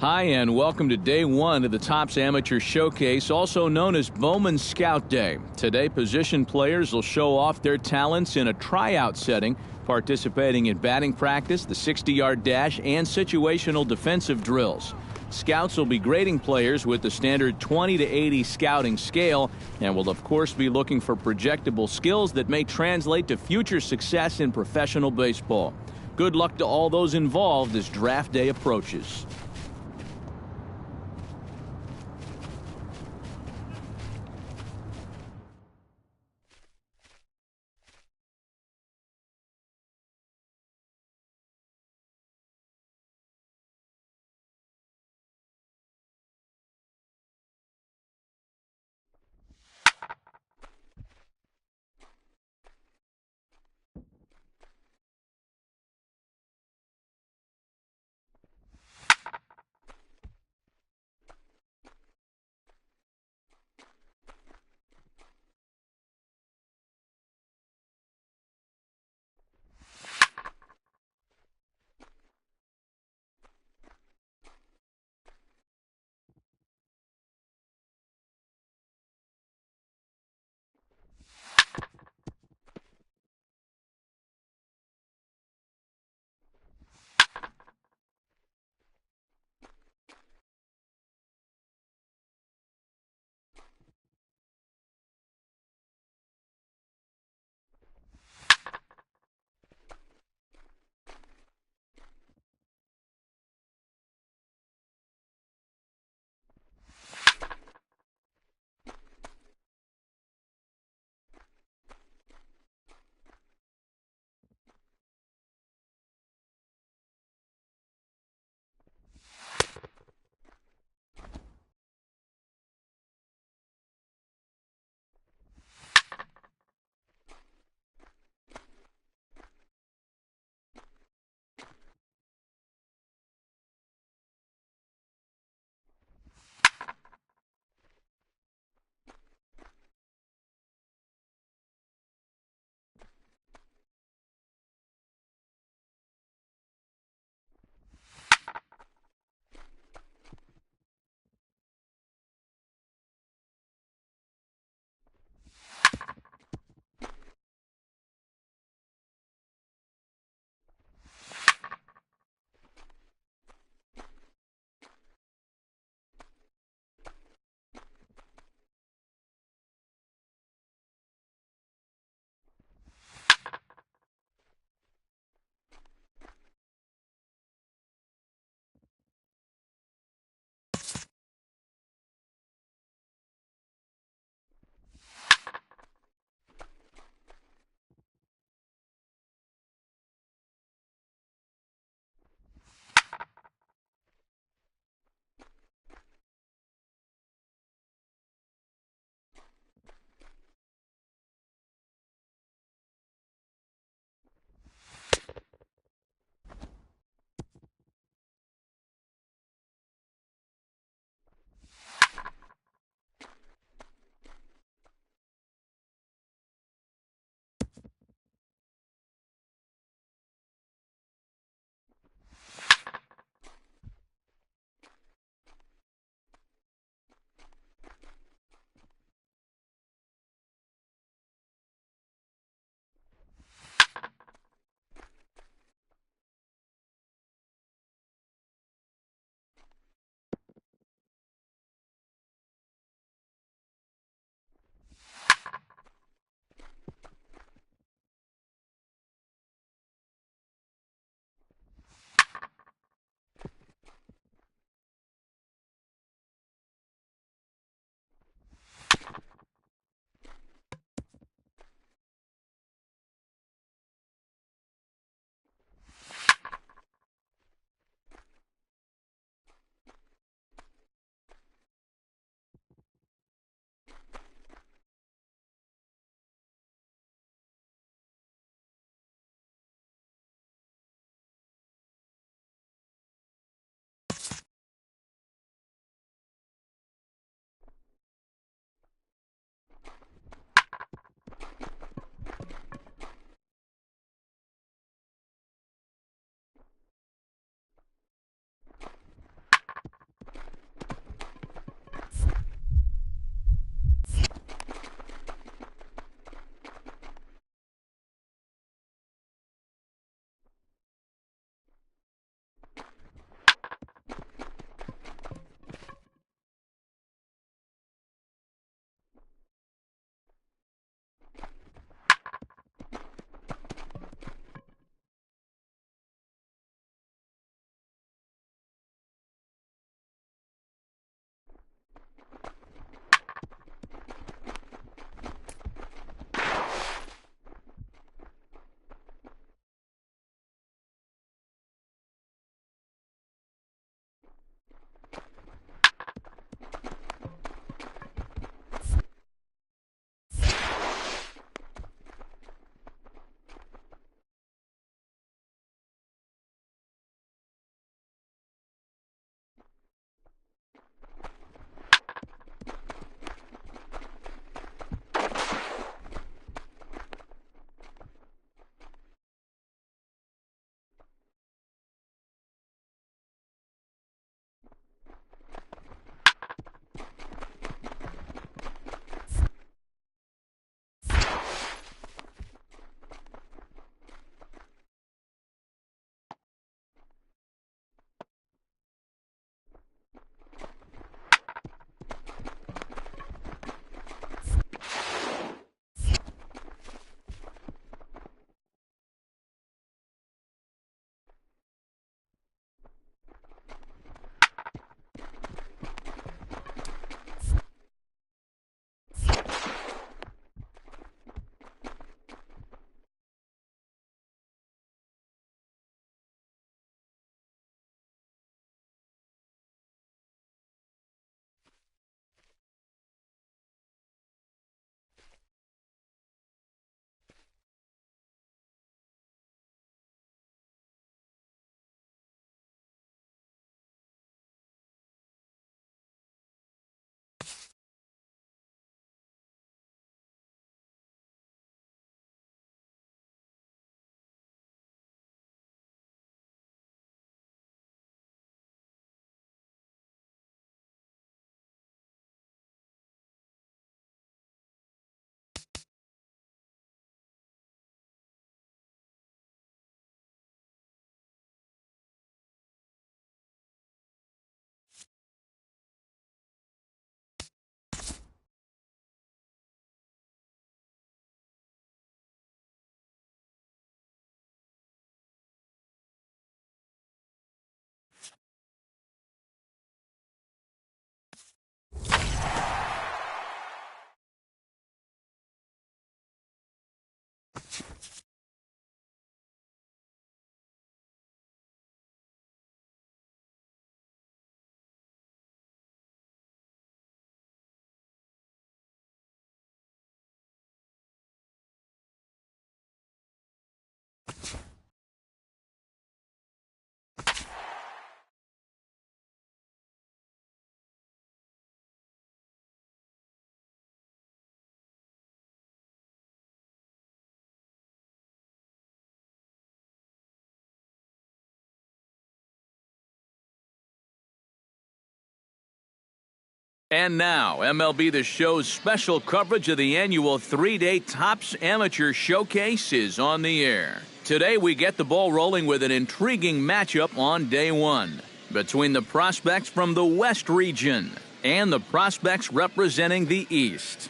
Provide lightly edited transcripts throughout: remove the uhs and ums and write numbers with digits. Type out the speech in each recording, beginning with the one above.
Hi, and welcome to day one of the Topps Amateur Showcase, also known as Bowman Scout Day. Today, position players will show off their talents in a tryout setting, participating in batting practice, the 60-yard dash, and situational defensive drills. Scouts will be grading players with the standard 20 to 80 scouting scale and will, of course, be looking for projectable skills that may translate to future success in professional baseball. Good luck to all those involved as draft day approaches. And now, MLB The Show's special coverage of the annual 3-day Topps Amateur Showcase is on the air. Today, we get the ball rolling with an intriguing matchup on day one between the prospects from the West region and the prospects representing the East.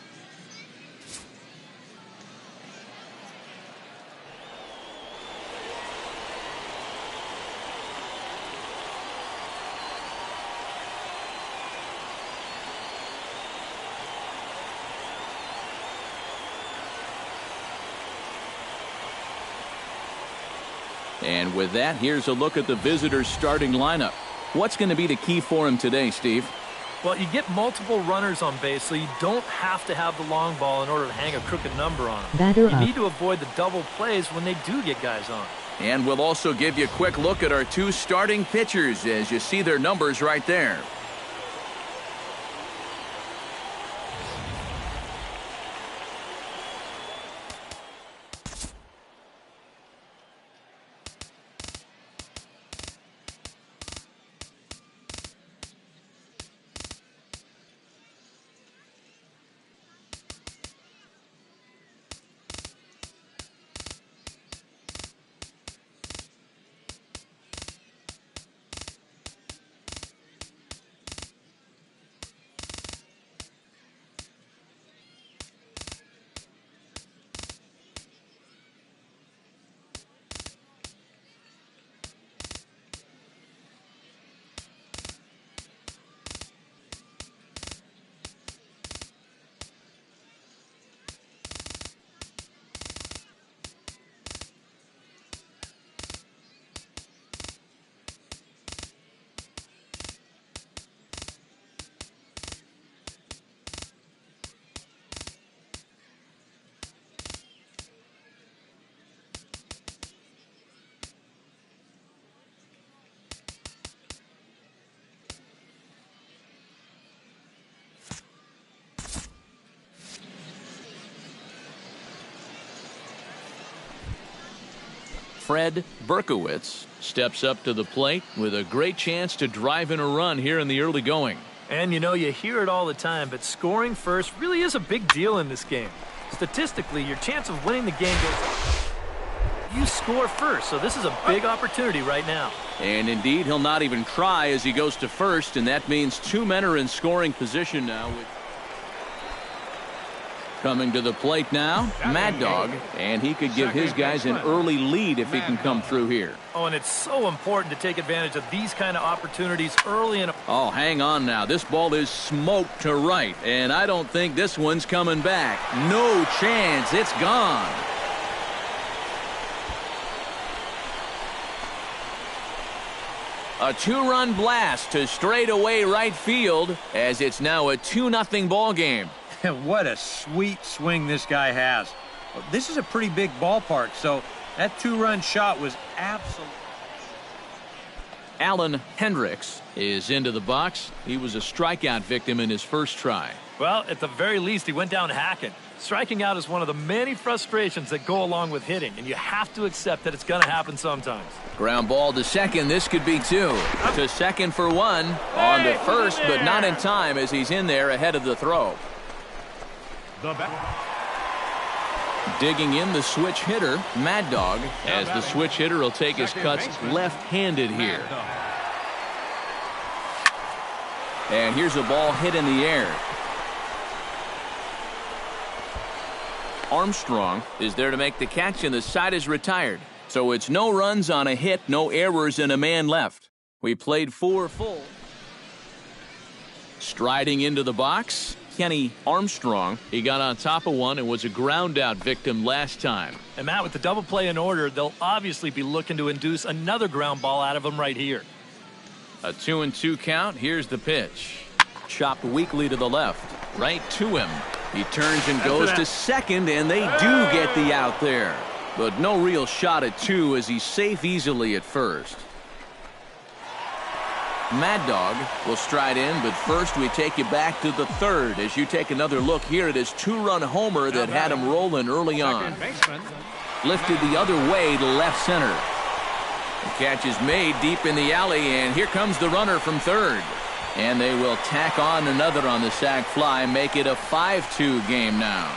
And with that, here's a look at the visitors' starting lineup. What's going to be the key for him today, Steve? Well, you get multiple runners on base, so you don't have to have the long ball in order to hang a crooked number on them. You need to avoid the double plays when they do get guys on. And we'll also give you a quick look at our two starting pitchers as you see their numbers right there. Fred Berkowitz steps up to the plate with a great chance to drive in a run here in the early going. And you know, you hear it all the time, but scoring first really is a big deal in this game. Statistically, your chance of winning the game goes... You score first, so this is a big opportunity right now. And indeed, he'll not even try as he goes to first, and that means two men are in scoring position now. Coming to the plate now, Mad Dog, and he could give his guys an early lead if he can come through here. Oh, and it's so important to take advantage of these kind of opportunities early in a... Oh, hang on now. This ball is smoked to right, and I don't think this one's coming back. No chance. It's gone. A two-run blast to straightaway right field as it's now a 2-0 ball game. What a sweet swing this guy has. This is a pretty big ballpark, so that two-run shot was absolutely... Alan Hendricks is into the box. He was a strikeout victim in his first try. Well, at the very least, he went down hacking. Striking out is one of the many frustrations that go along with hitting, and you have to accept that it's going to happen sometimes. Ground ball to second. This could be two. To second for one. On to first, but not in time as he's in there ahead of the throw. Digging in the switch hitter, Mad Dog, as the switch hitter will take his cuts left-handed here. And here's a ball hit in the air. Armstrong is there to make the catch, and the side is retired. So it's no runs on a hit, no errors, and a man left. We played 4 full. Striding into the box, Kenny Armstrong. He got on top of one and was a ground-out victim last time. And Matt, with the double play in order, they'll obviously be looking to induce another ground ball out of him right here. A 2-2 count. Here's the pitch. Chopped weakly to the left. Right to him. He turns and goes to second, and they do get the out there. But no real shot at 2 as he's safe easily at first. Mad Dog will stride in, but first we take you back to the third as you take another look here at his 2-run homer that had him rolling early on. Lifted the other way to left center. The catch is made deep in the alley, and here comes the runner from third. And they will tack on another on the sac fly, make it a 5-2 game now.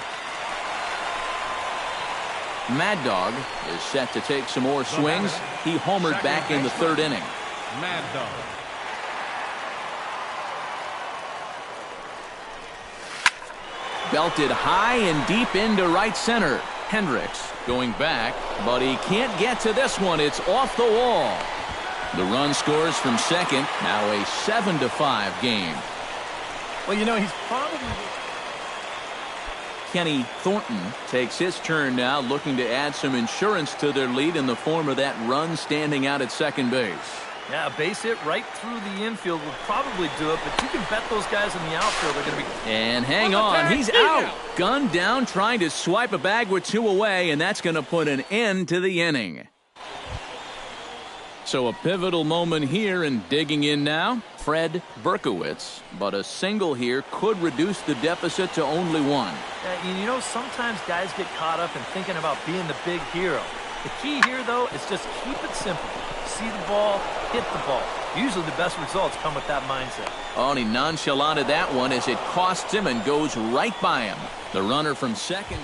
Mad Dog is set to take some more swings. He homered back in the third inning. Mad Dog. Belted high and deep into right center. Hendricks going back, but he can't get to this one. It's off the wall. The run scores from second. Now a 7-5 game. Well, you know, he's probably... Kenny Thornton takes his turn now, looking to add some insurance to their lead in the form of that run standing out at second base. Yeah, a base hit right through the infield will probably do it, but you can bet those guys in the outfield are going to be... And hang on, he's out. Gunned down, trying to swipe a bag with two away, and that's going to put an end to the inning. So a pivotal moment here, and digging in now, Fred Berkowitz. But a single here could reduce the deficit to only one. You know, sometimes guys get caught up in thinking about being the big hero. The key here, though, is just keep it simple. See the ball, hit the ball. Usually the best results come with that mindset. Oh, and he nonchalanted that one as it costs him and goes right by him. The runner from second.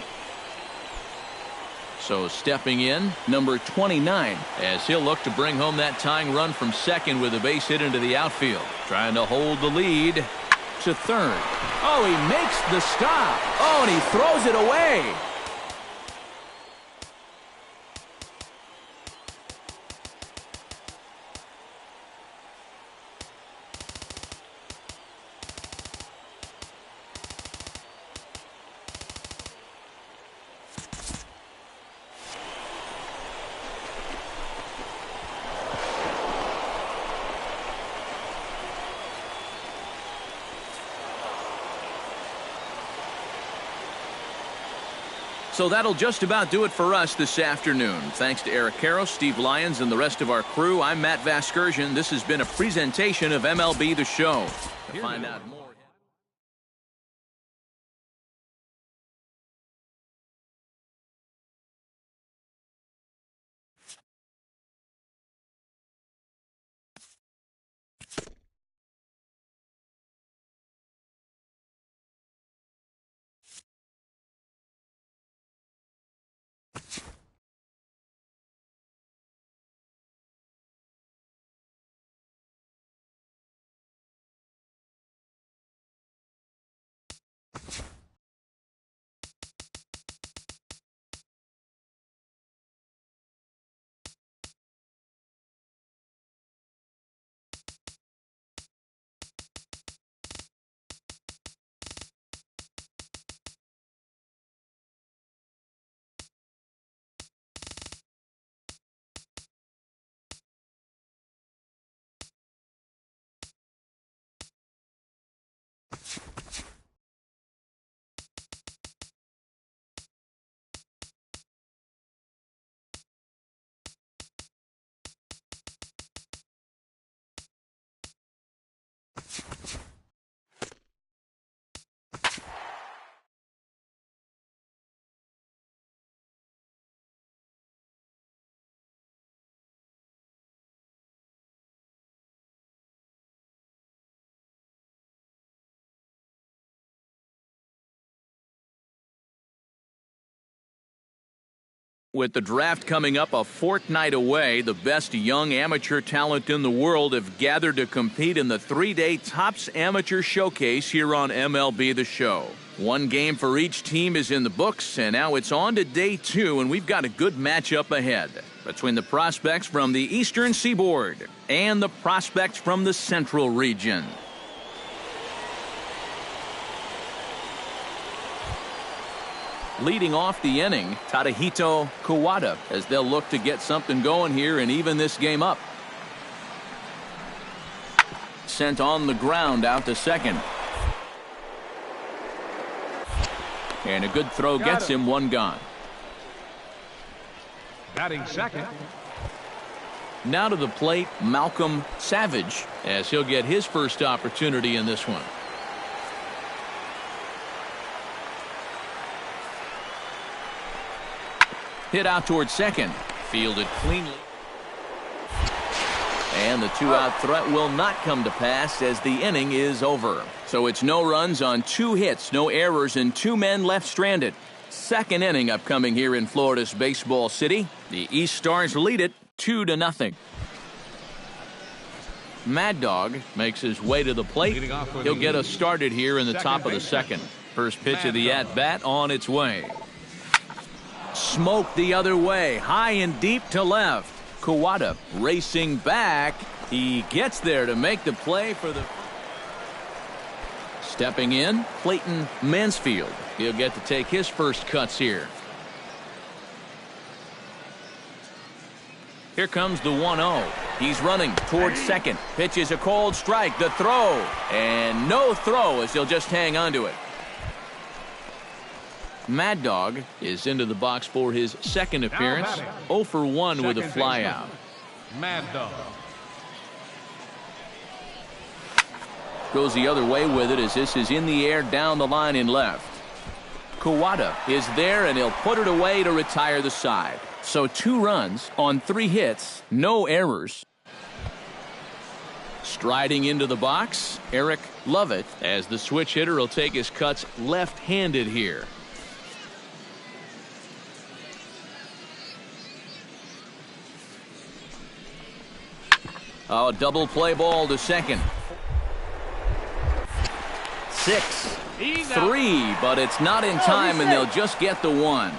So stepping in, number 29, as he'll look to bring home that tying run from second with a base hit into the outfield. Trying to hold the lead to third. Oh, he makes the stop. Oh, and he throws it away. So that'll just about do it for us this afternoon. Thanks to Eric Caro, Steve Lyons, and the rest of our crew. I'm Matt Vasgersian. This has been a presentation of MLB The Show. To find out more. With the draft coming up a fortnight away, the best young amateur talent in the world have gathered to compete in the three-day Topps Amateur Showcase here on MLB The Show. One game for each team is in the books, and now it's on to day two, and we've got a good matchup ahead between the prospects from the Eastern Seaboard and the prospects from the Central region. Leading off the inning, Tadahito Kawada, as they'll look to get something going here and even this game up. Sent on the ground out to second. And a good throw gets him, one gone. Batting second. Now to the plate, Malcolm Savage, as he'll get his first opportunity in this one. Hit out towards second. Fielded cleanly. And the two-out threat will not come to pass as the inning is over. So it's no runs on 2 hits, no errors, and 2 men left stranded. Second inning upcoming here in Florida's Baseball City. The East Stars lead it 2-0. Mad Dog makes his way to the plate. He'll get us started here in the top of the second. First pitch of the at-bat on its way. Smoke the other way, high and deep to left. Kawada racing back. He gets there to make the play for the... Stepping in, Clayton Mansfield. He'll get to take his first cuts here. Here comes the 1-0. He's running towards second. Pitches a cold strike. The throw. And no throw as he'll just hang on to it. Mad Dog is into the box for his second appearance. 0 for 1 with a flyout. Mad Dog. Goes the other way with it as this is in the air down the line in left. Kawada is there and he'll put it away to retire the side. So 2 runs on 3 hits, no errors. Striding into the box, Eric Lovett, as the switch hitter will take his cuts left-handed here. Oh, double play ball to second. 6-3, but it's not in time, and they'll just get the 1.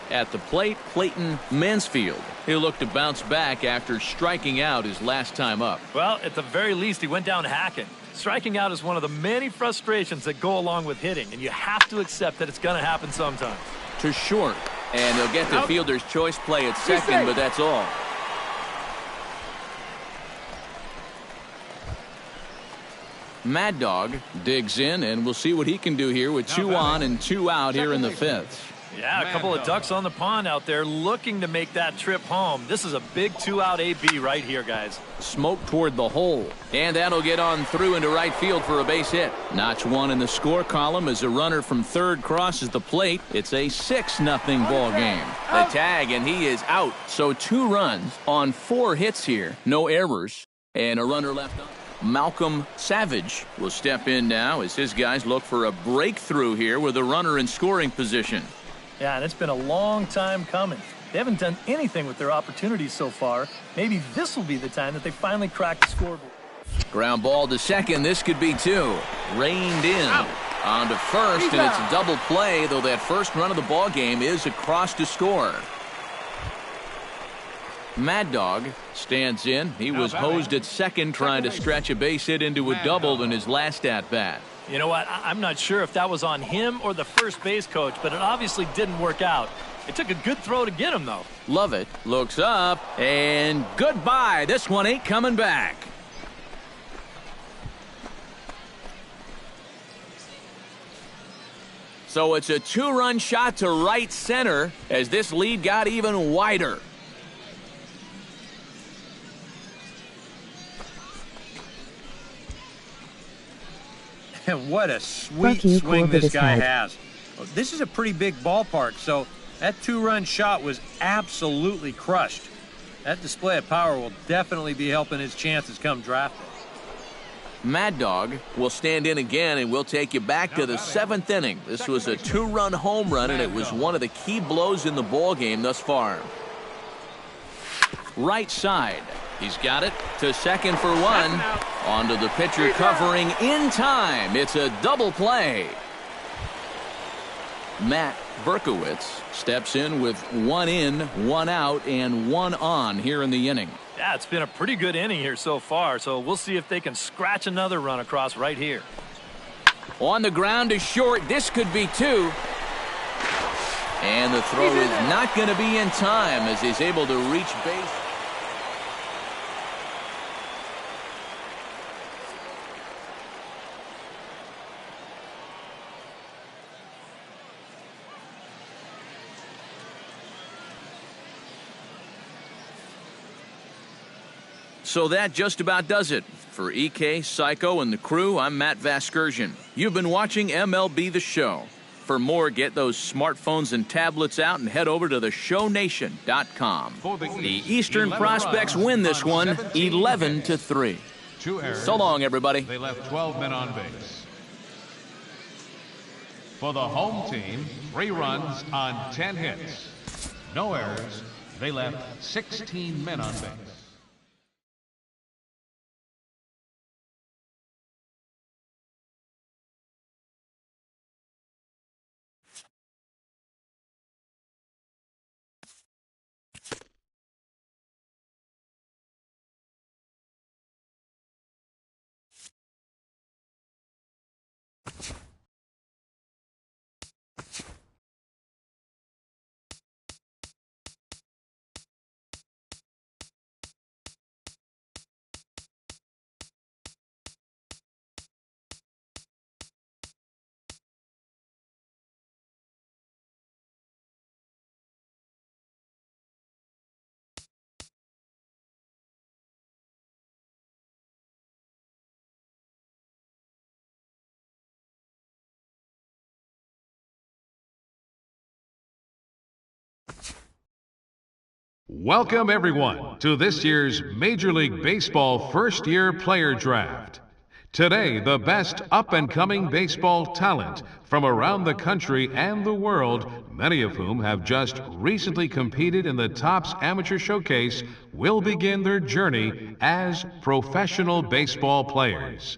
At the plate, Clayton Mansfield. He'll look to bounce back after striking out his last time up. Well, at the very least, he went down hacking. Striking out is one of the many frustrations that go along with hitting, and you have to accept that it's going to happen sometimes. To short, and he'll get the fielder's choice play at second, but that's all. Mad Dog digs in, and we'll see what he can do here with 2 on and 2 out here in the 5th. Yeah, a couple of ducks on the pond out there looking to make that trip home. This is a big 2-out AB right here, guys. Smoke toward the hole, and that'll get on through into right field for a base hit. Notch 1 in the score column as a runner from third crosses the plate. It's a 6-0 ball game. The tag, and he is out. So 2 runs on 4 hits here, no errors, and a runner left on. Malcolm Savage will step in now as his guys look for a breakthrough here with a runner in scoring position. Yeah, and it's been a long time coming. They haven't done anything with their opportunities so far. Maybe this will be the time that they finally crack the scoreboard. Ground ball to second. This could be 2. Reined in. On to first, and it's a double play, though that first run of the ball game is across to score. Mad Dog stands in. He was hosed at second trying to stretch a base hit into a double in his last at-bat. You know what? I'm not sure if that was on him or the first base coach, but it obviously didn't work out. It took a good throw to get him, though. Lovett looks up, and goodbye. This one ain't coming back. So it's a 2-run shot to right center as this lead got even wider. And what a sweet swing this guy has. This is a pretty big ballpark, so that 2-run shot was absolutely crushed. That display of power will definitely be helping his chances come draft day. Mad Dog will stand in again, and we'll take you back to the 7th inning. This was a 2-run home run, and it was one of the key blows in the ball game thus far. Right side. He's got it to second for 1. Onto the pitcher covering in time. It's a double play. Matt Berkowitz steps in with 1 in, 1 out, and 1 on here in the inning. Yeah, it's been a pretty good inning here so far, so we'll see if they can scratch another run across right here. On the ground to short. This could be 2. And the throw is not going to be in time as he's able to reach base. So that just about does it. For EK, Psycho, and the crew, I'm Matt Vasgersian. You've been watching MLB The Show. For more, get those smartphones and tablets out and head over to theshownation.com. The Eastern Prospects win this one 11-3. 2 errors. So long, everybody. They left 12 men on base. For the home team, 3 runs on 10 hits. No errors. They left 16 men on base. Welcome, everyone, to this year's Major League Baseball first-year player draft. Today, the best up-and-coming baseball talent from around the country and the world, many of whom have just recently competed in the Topps Amateur Showcase, will begin their journey as professional baseball players.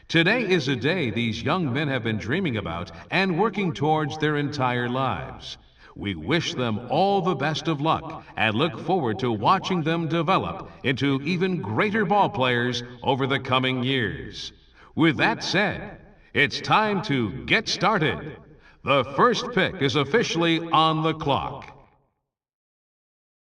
Today is a day these young men have been dreaming about and working towards their entire lives. We wish them all the best of luck and look forward to watching them develop into even greater ball players over the coming years. With that said, it's time to get started. The first pick is officially on the clock.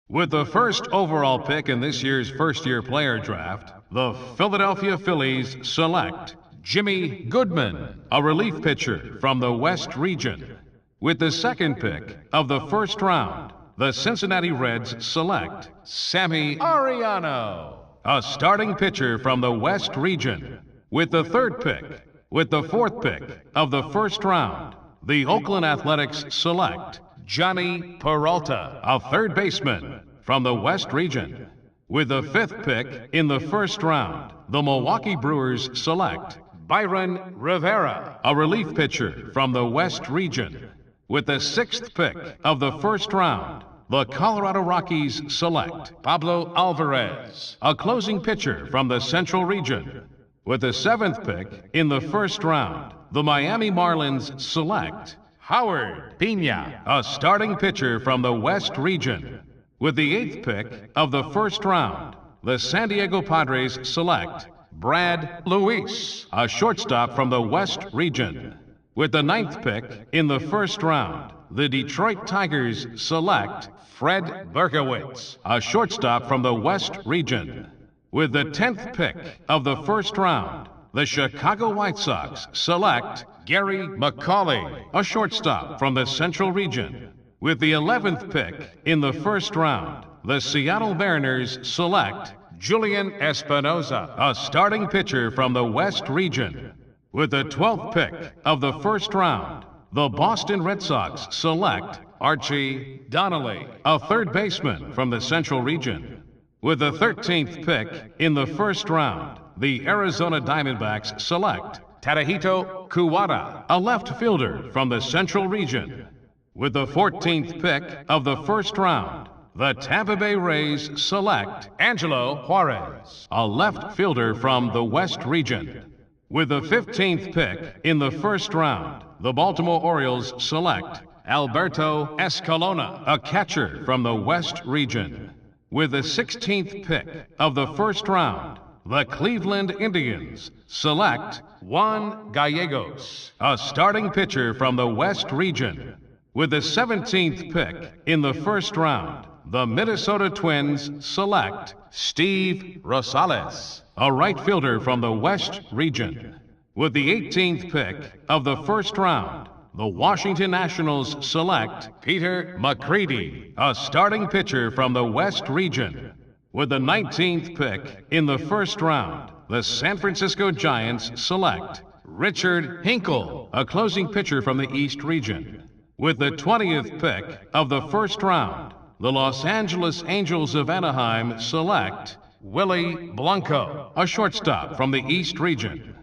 With the first overall pick in this year's first-year player draft, the Philadelphia Phillies select Jimmy Goodman, a relief pitcher from the West Region. With the second pick of the first round, the Cincinnati Reds select Sammy Ariano, a starting pitcher from the West Region. With the third pick, with the fourth pick of the first round, the Oakland Athletics select Johnny Peralta, a third baseman from the West Region. With the fifth pick in the first round, the Milwaukee Brewers select Byron Rivera, a relief pitcher from the West Region. With the sixth pick of the first round, the Colorado Rockies select Pablo Alvarez, a closing pitcher from the Central Region. With the seventh pick in the first round, the Miami Marlins select Howard Pena, a starting pitcher from the West Region. With the eighth pick of the first round, the San Diego Padres select Brad Luis, a shortstop from the West Region. With the ninth pick in the first round, the Detroit Tigers select Fred Berkowitz, a shortstop from the West Region. With the 10th pick of the first round, the Chicago White Sox select Gary McCauley, a shortstop from the Central Region. With the 11th pick in the first round, the Seattle Mariners select Julian Espinoza, a starting pitcher from the West Region. With the 12th pick of the first round, the Boston Red Sox select Archie Donnelly, a third baseman from the Central Region. With the 13th pick in the first round, the Arizona Diamondbacks select Tadahito Kuwata, a left fielder from the Central Region. With the 14th pick of the first round, the Tampa Bay Rays select Angelo Juarez, a left fielder from the West Region. With the 15th pick in the first round, the Baltimore Orioles select Alberto Escalona, a catcher from the West Region. With the 16th pick of the first round, the Cleveland Indians select Juan Gallegos, a starting pitcher from the West Region. With the 17th pick in the first round, the Minnesota Twins select Steve Rosales, a right fielder from the West Region. With the 18th pick of the first round, the Washington Nationals select Peter McCready, a starting pitcher from the West Region. With the 19th pick in the first round, the San Francisco Giants select Richard Hinkle, a closing pitcher from the East region. With the 20th pick of the first round, the Los Angeles Angels of Anaheim select Willie Blanco, a shortstop from the East region.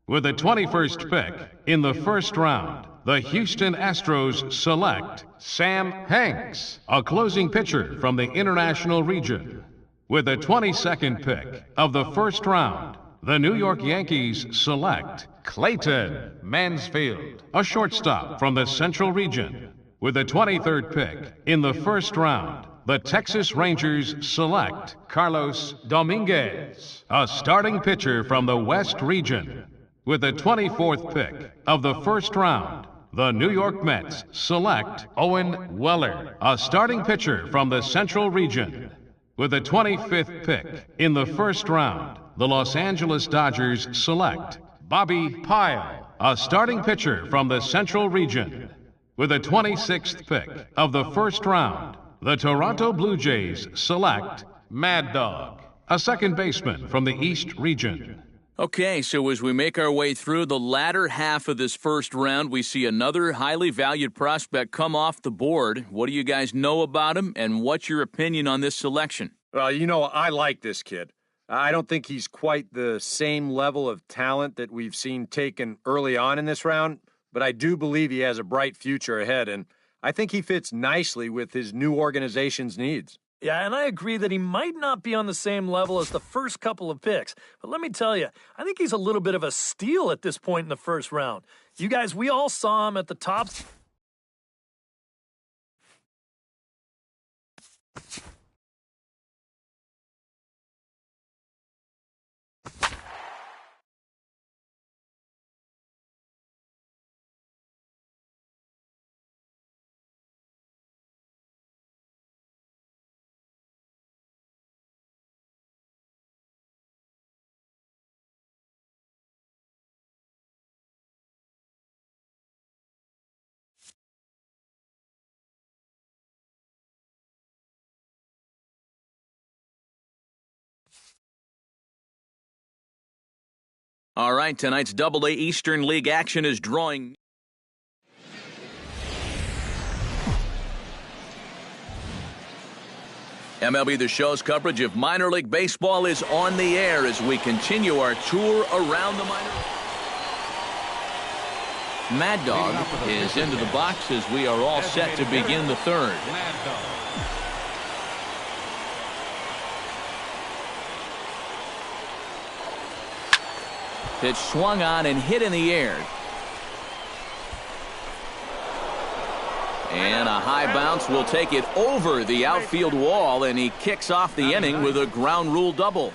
With the 21st pick in the first round, the Houston Astros select Sam Hanks, a closing pitcher from the International region. With the 22nd pick of the first round, the New York Yankees select Clayton Mansfield, a shortstop from the Central region. With the 23rd pick in the first round, the Texas Rangers select Carlos Dominguez, a starting pitcher from the West region. With the 24th pick of the first round, the New York Mets select Owen Weller, a starting pitcher from the Central region. With the 25th pick in the first round, the Los Angeles Dodgers select Bobby Pyle, a starting pitcher from the Central region. With the 26th pick of the first round, the Toronto Blue Jays select Mad Dog, a second baseman from the East region. Okay, so as we make our way through the latter half of this first round, we see another highly valued prospect come off the board. What do you guys know about him, and what's your opinion on this selection? Well, you know, I like this kid. I don't think he's quite the same level of talent that we've seen taken early on in this round, but I do believe he has a bright future ahead, and I think he fits nicely with his new organization's needs. Yeah, and I agree that he might not be on the same level as the first couple of picks. But let me tell you, I think he's a little bit of a steal at this point in the first round. You guys, we all saw him at the top. All right, tonight's Double-A Eastern League action is drawing. MLB The Show's coverage of minor league baseball is on the air as we continue our tour around the minor. Mad Dog is into the box as we are all set to begin the third. Pitch swung on and hit in the air. And a high bounce will take it over the outfield wall, and he kicks off the inning with a ground rule double.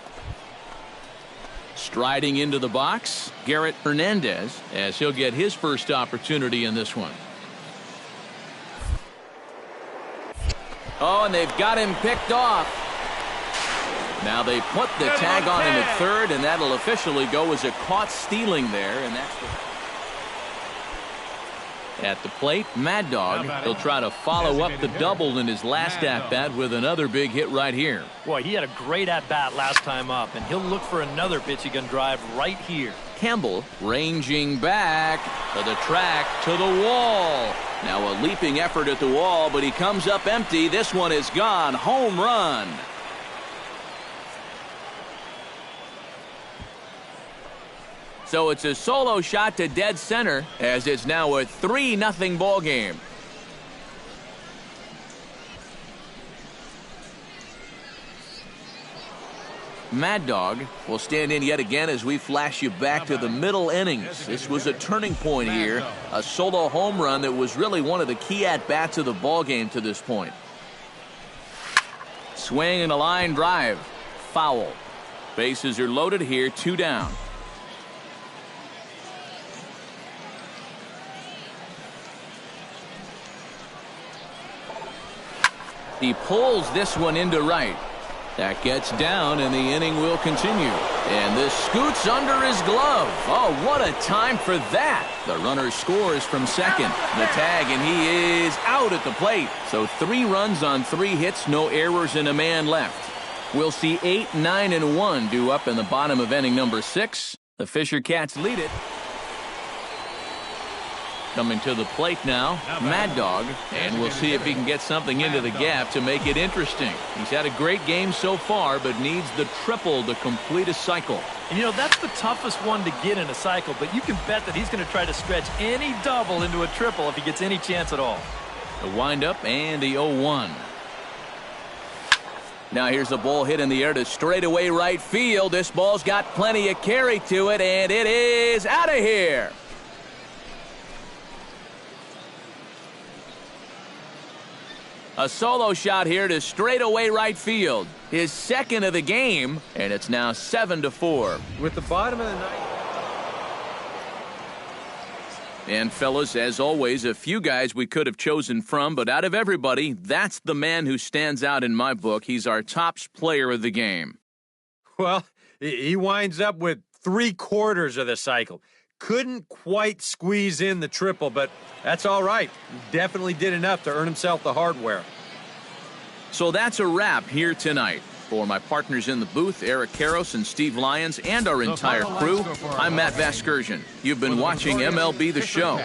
Striding into the box, Garrett Hernandez, as he'll get his first opportunity in this one. Oh, and they've got him picked off. Now they put the tag on him at third, and that'll officially go as a caught stealing there, and that's at the plate. Mad Dog, he'll try to follow up the double in his last at-bat with another big hit right here. Boy, he had a great at-bat last time up, and he'll look for another pitch he can drive right here. Campbell ranging back to the track, to the wall. Now a leaping effort at the wall, but he comes up empty. This one is gone. Home run. So it's a solo shot to dead center as it's now a 3-0 ball game. Mad Dog will stand in yet again as we flash you back to the middle innings. This was a turning point here, a solo home run that was really one of the key at-bats of the ball game to this point. Swing and a line drive. Foul. Bases are loaded here, 2 down. He pulls this one into right. That gets down, and the inning will continue. And this scoots under his glove. Oh, what a time for that. The runner scores from second. The tag, and he is out at the plate. So 3 runs on 3 hits, no errors, and a man left. We'll see 8, 9, and 1 due up in the bottom of inning number 6. The Fisher Cats lead it. Coming to the plate now, Mad Dog, and we'll see if he can get something into the gap to make it interesting. He's had a great game so far, but needs the triple to complete a cycle. And, you know, that's the toughest one to get in a cycle, but you can bet that he's going to try to stretch any double into a triple if he gets any chance at all. The windup and the 0-1. Now here's the ball hit in the air to straightaway right field. This ball's got plenty of carry to it, and it is out of here. A solo shot here to straightaway right field. His second of the game, and it's now 7-4. With the bottom of the ninth. And fellas, as always, a few guys we could have chosen from, but out of everybody, that's the man who stands out in my book. He's our top player of the game. Well, he winds up with 3/4 of the cycle. Couldn't quite squeeze in the triple, but that's all right. He definitely did enough to earn himself the hardware. So that's a wrap here tonight. For my partners in the booth, Eric Karros and Steve Lyons, and our entire crew, I'm Matt Vasgersian. You've been watching MLB The Show.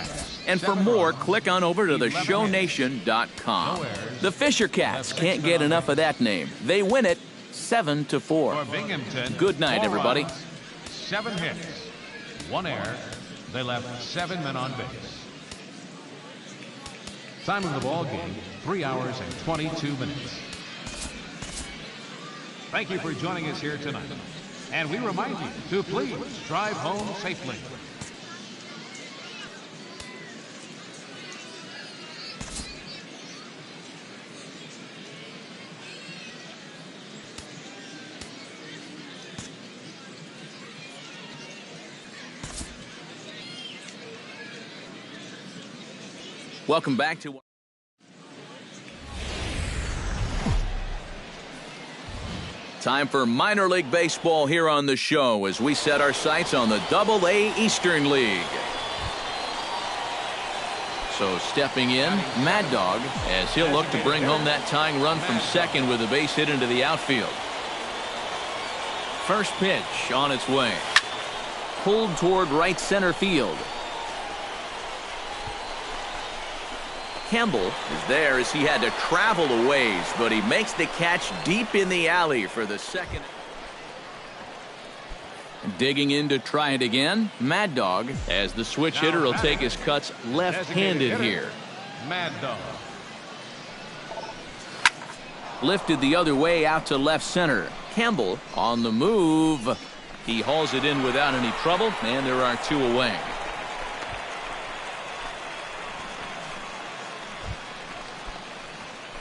And for more, click on over to theshownation.com. The Fisher Cats can't get enough of that name. They win it 7-4. Good night, everybody. 7 hits, 1 error. They left 7 men on base. Time of the ball game, 3 hours and 22 minutes. Thank you for joining us here tonight. And we remind you to please drive home safely. Welcome back to... Time for minor league baseball here on the show as we set our sights on the Double-A Eastern League. So stepping in, Mad Dog, as he'll look to bring home that tying run from second with a base hit into the outfield. First pitch on its way. Pulled toward right center field. Campbell is there as he had to travel a ways, but he makes the catch deep in the alley for the second. Digging in to try it again, Mad Dog, as the switch hitter will take his cuts left-handed here. Mad Dog. Lifted the other way out to left center. Campbell on the move. He hauls it in without any trouble, and there are 2 away.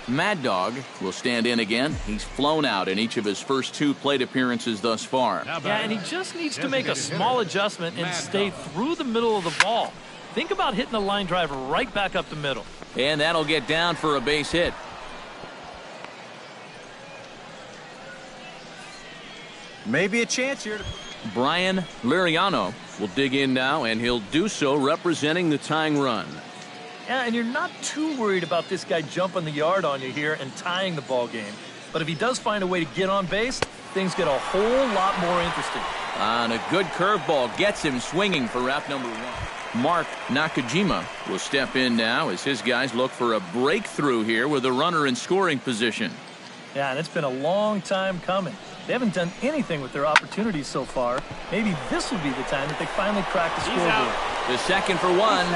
Mad Dog will stand in again. He's flown out in each of his first 2 plate appearances thus far. Yeah, and he just needs to make a small adjustment and stay through the middle of the ball. Think about hitting the line drive right back up the middle. And that'll get down for a base hit. Maybe a chance here. Brian Liriano will dig in now, and he'll do so representing the tying run. Yeah, and you're not too worried about this guy jumping the yard on you here and tying the ball game. But if he does find a way to get on base, things get a whole lot more interesting. And a good curveball gets him swinging for route number 1. Mark Nakajima will step in now as his guys look for a breakthrough here with a runner in scoring position. Yeah, and it's been a long time coming. They haven't done anything with their opportunities so far. Maybe this will be the time that they finally crack the scoreboard. The second for 1.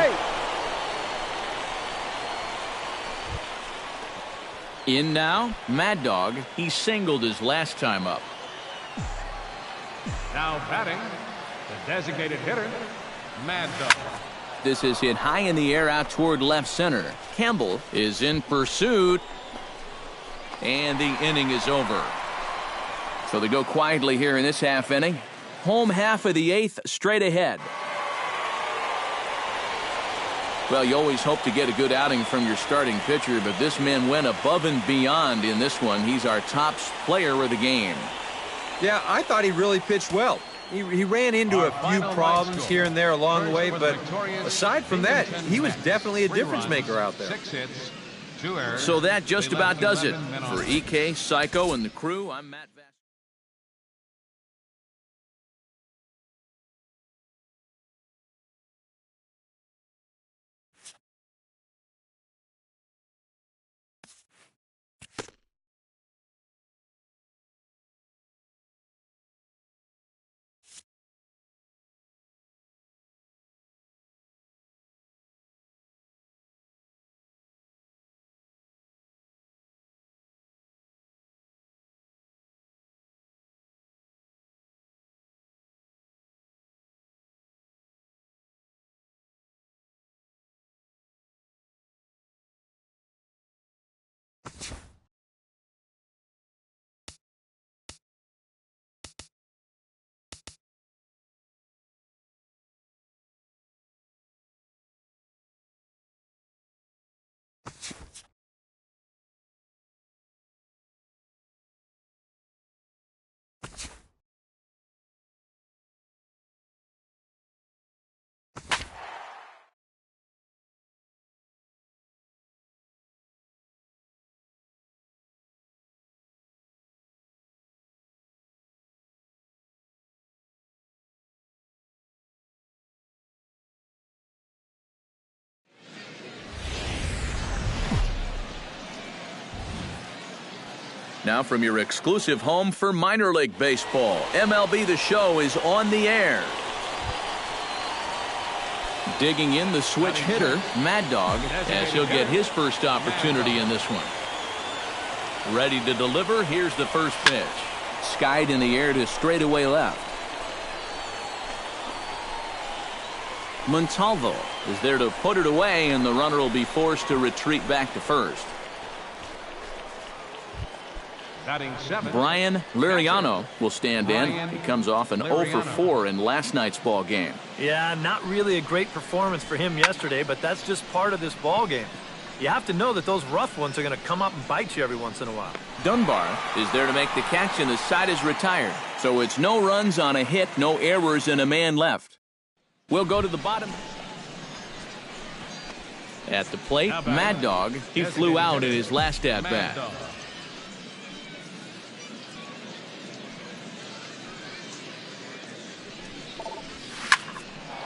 In now, Mad Dog. He singled his last time up. Now batting, the designated hitter, Mad Dog. This is hit high in the air out toward left center. Campbell is in pursuit. And the inning is over. So they go quietly here in this half inning. Home half of the 8th straight ahead. Well, you always hope to get a good outing from your starting pitcher, but this man went above and beyond in this one. He's our top player of the game. Yeah, I thought he really pitched well. He ran into a few problems here and there along the way, but aside from that, he was definitely a difference maker out there. 6 hits, 2 errors. So that just about does it. For EK, Psycho, and the crew, I'm Matt Vasgersian. Now from your exclusive home for minor league baseball, MLB The Show is on the air. Digging in the switch hitter, Mad Dog, as he'll get his first opportunity in this one. Ready to deliver, here's the first pitch. Skied in the air to straightaway left. Montalvo is there to put it away, and the runner will be forced to retreat back to first. Brian Liriano will stand in. He comes off an 0 for 4 in last night's ball game. Yeah, not really a great performance for him yesterday, but that's just part of this ball game. You have to know that those rough ones are going to come up and bite you every once in a while. Dunbar is there to make the catch, and the side is retired. So it's no runs on a hit, no errors, and a man left. We'll go to the bottom. At the plate, Mad Dog. He flew out in his last at-bat.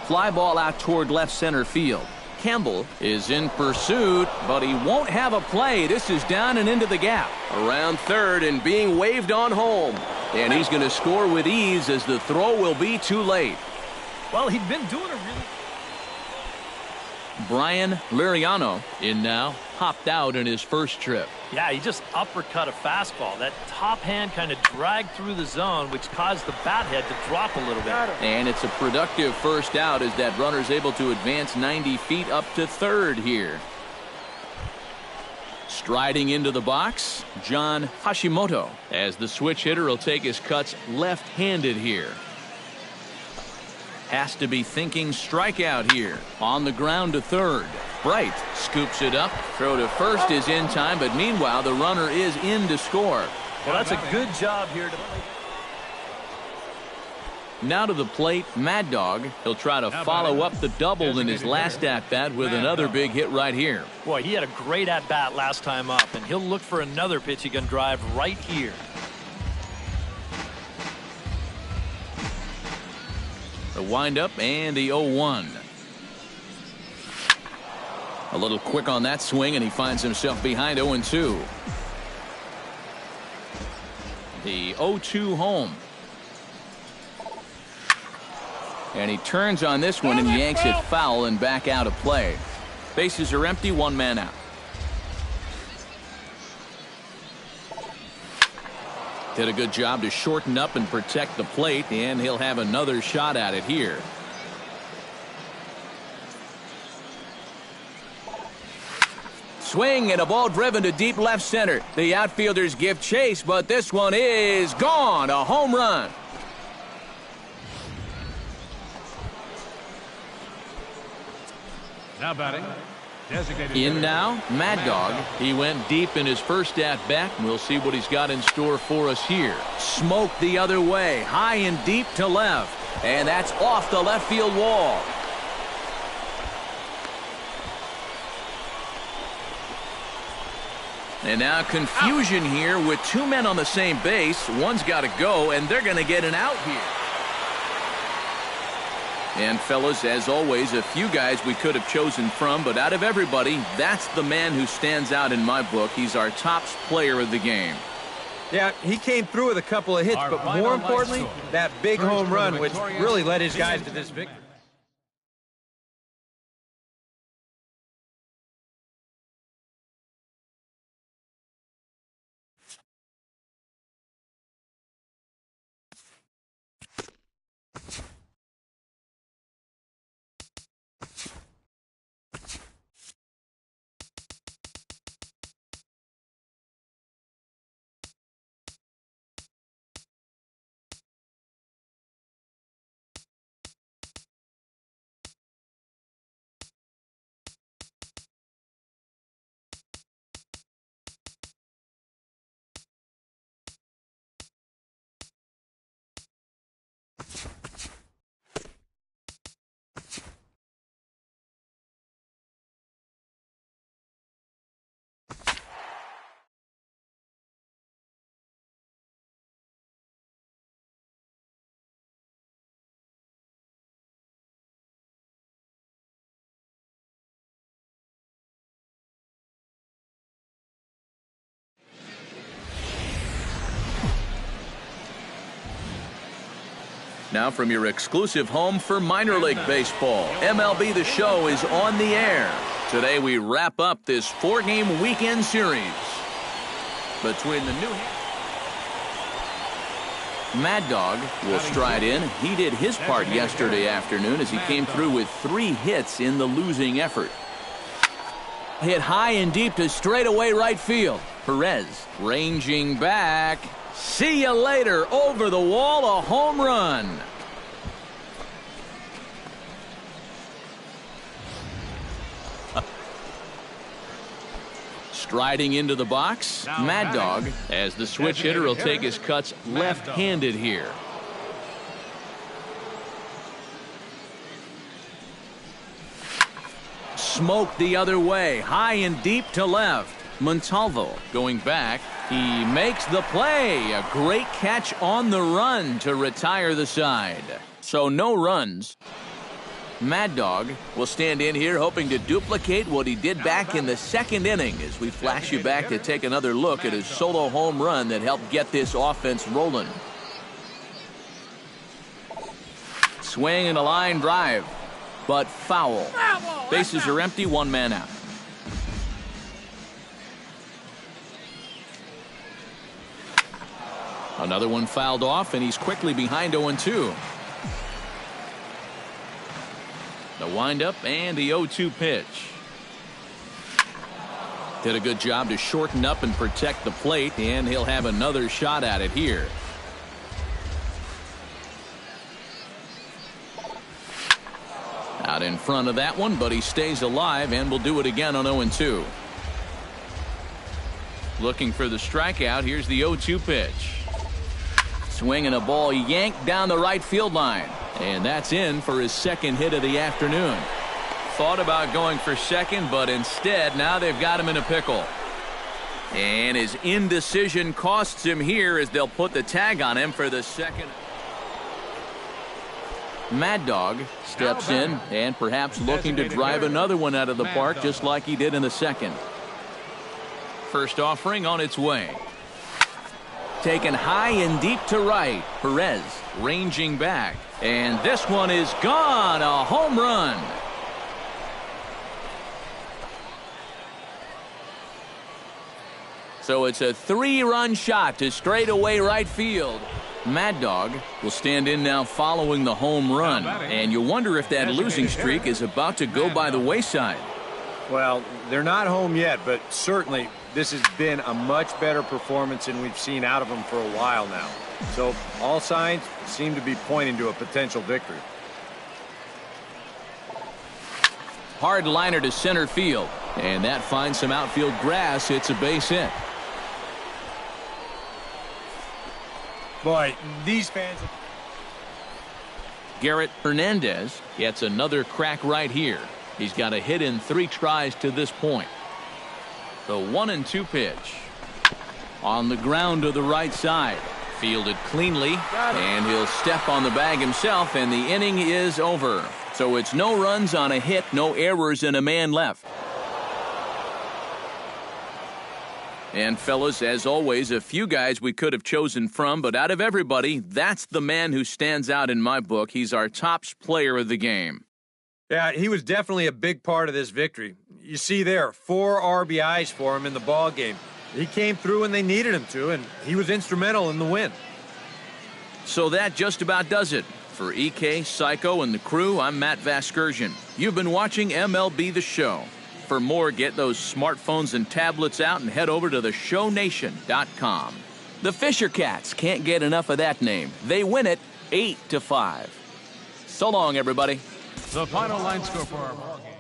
Fly ball out toward left center field. Campbell is in pursuit, but he won't have a play. This is down and into the gap. Around third and being waved on home. And he's going to score with ease as the throw will be too late. Well, he'd been doing a really... Brian Liriano in now, hopped out in his first trip. Yeah, he just uppercut a fastball. That top hand kind of dragged through the zone, which caused the bat head to drop a little bit. And it's a productive first out as that runner's able to advance 90 feet up to third here. Striding into the box, John Hashimoto, as the switch hitter will take his cuts left-handed here. Has to be thinking strikeout here. On the ground to third. Bright scoops it up. Throw to first is in time, but meanwhile the runner is in to score. Well, that's a good job here. Now to the plate, Mad Dog. He'll try to follow up the double in his last at-bat with another big hit right here. Boy, he had a great at-bat last time up, and he'll look for another pitch he can drive right here. The windup and the 0-1. A little quick on that swing, and he finds himself behind 0-2. The 0-2 home. And he turns on this one and yanks it foul and back out of play. Bases are empty, one man out. Did a good job to shorten up and protect the plate, and he'll have another shot at it here. Swing and a ball driven to deep left center. The outfielders give chase, but this one is gone. A home run. Now batting. In now, Mad Dog. He went deep in his first at-bat. We'll see what he's got in store for us here. Smoke the other way, high and deep to left. And that's off the left field wall. And now confusion here with two men on the same base. One's got to go, and they're going to get an out here. And fellas, as always, a few guys we could have chosen from, but out of everybody, that's the man who stands out in my book. He's our top player of the game. Yeah, he came through with a couple of hits, but more importantly, that big home run, which really led his guys to this victory. Now from your exclusive home for minor league baseball, MLB The Show is on the air. Today we wrap up this 4-game weekend series between the New Mad Dog will stride in. He did his part yesterday afternoon as he came through with 3 hits in the losing effort. Hit high and deep to straightaway right field. Perez ranging back. See you later. Over the wall, a home run. Striding into the box, Mad Dog, as the switch hitter will take his cuts left-handed here. Smoke the other way, high and deep to left. Montalvo going back. He makes the play. A great catch on the run to retire the side. So no runs. Mad Dog will stand in here hoping to duplicate what he did back in the 2nd inning as we flash you back to take another look at his solo home run that helped get this offense rolling. Swing and a line drive, but foul. Bases are empty, 1 man out. Another one fouled off, and he's quickly behind 0-2. The windup and the 0-2 pitch. Did a good job to shorten up and protect the plate, and he'll have another shot at it here. Out in front of that one, but he stays alive and will do it again on 0-2. Looking for the strikeout. Here's the 0-2 pitch. Swinging a ball yanked down the right field line. And that's in for his 2nd hit of the afternoon. Thought about going for second, but instead now they've got him in a pickle. And his indecision costs him here as they'll put the tag on him for the 2nd. Mad Dog steps in and perhaps looking to drive another one out of the park just like he did in the 2nd. First offering on its way. Taken high and deep to right. Perez ranging back. And this one is gone. A home run. So it's a 3-run shot to straightaway right field. Mad Dog will stand in now following the home run. And you wonder if that losing streak is about to go by the wayside. Well, they're not home yet, but certainly this has been a much better performance than we've seen out of them for a while now. So all signs seem to be pointing to a potential victory. Hard liner to center field. And that finds some outfield grass. It's a base hit. Boy, these fans... Garrett Hernandez gets another crack right here. He's got a hit in 3 tries to this point. The 1-2 pitch. On the ground to the right side. Fielded cleanly, and he'll step on the bag himself, and the inning is over. So it's no runs on a hit, no errors, and a man left. And fellas, as always, a few guys we could have chosen from, but out of everybody, that's the man who stands out in my book. He's our top player of the game. Yeah, he was definitely a big part of this victory. You see there, 4 RBIs for him in the ball game. He came through when they needed him to, and he was instrumental in the win. So that just about does it. For EK, Psycho, and the crew, I'm Matt Vasgersian. You've been watching MLB The Show. For more, get those smartphones and tablets out and head over to theshownation.com. The Fisher Cats can't get enough of that name. They win it 8-5. So long, everybody. The final line score for our ball game.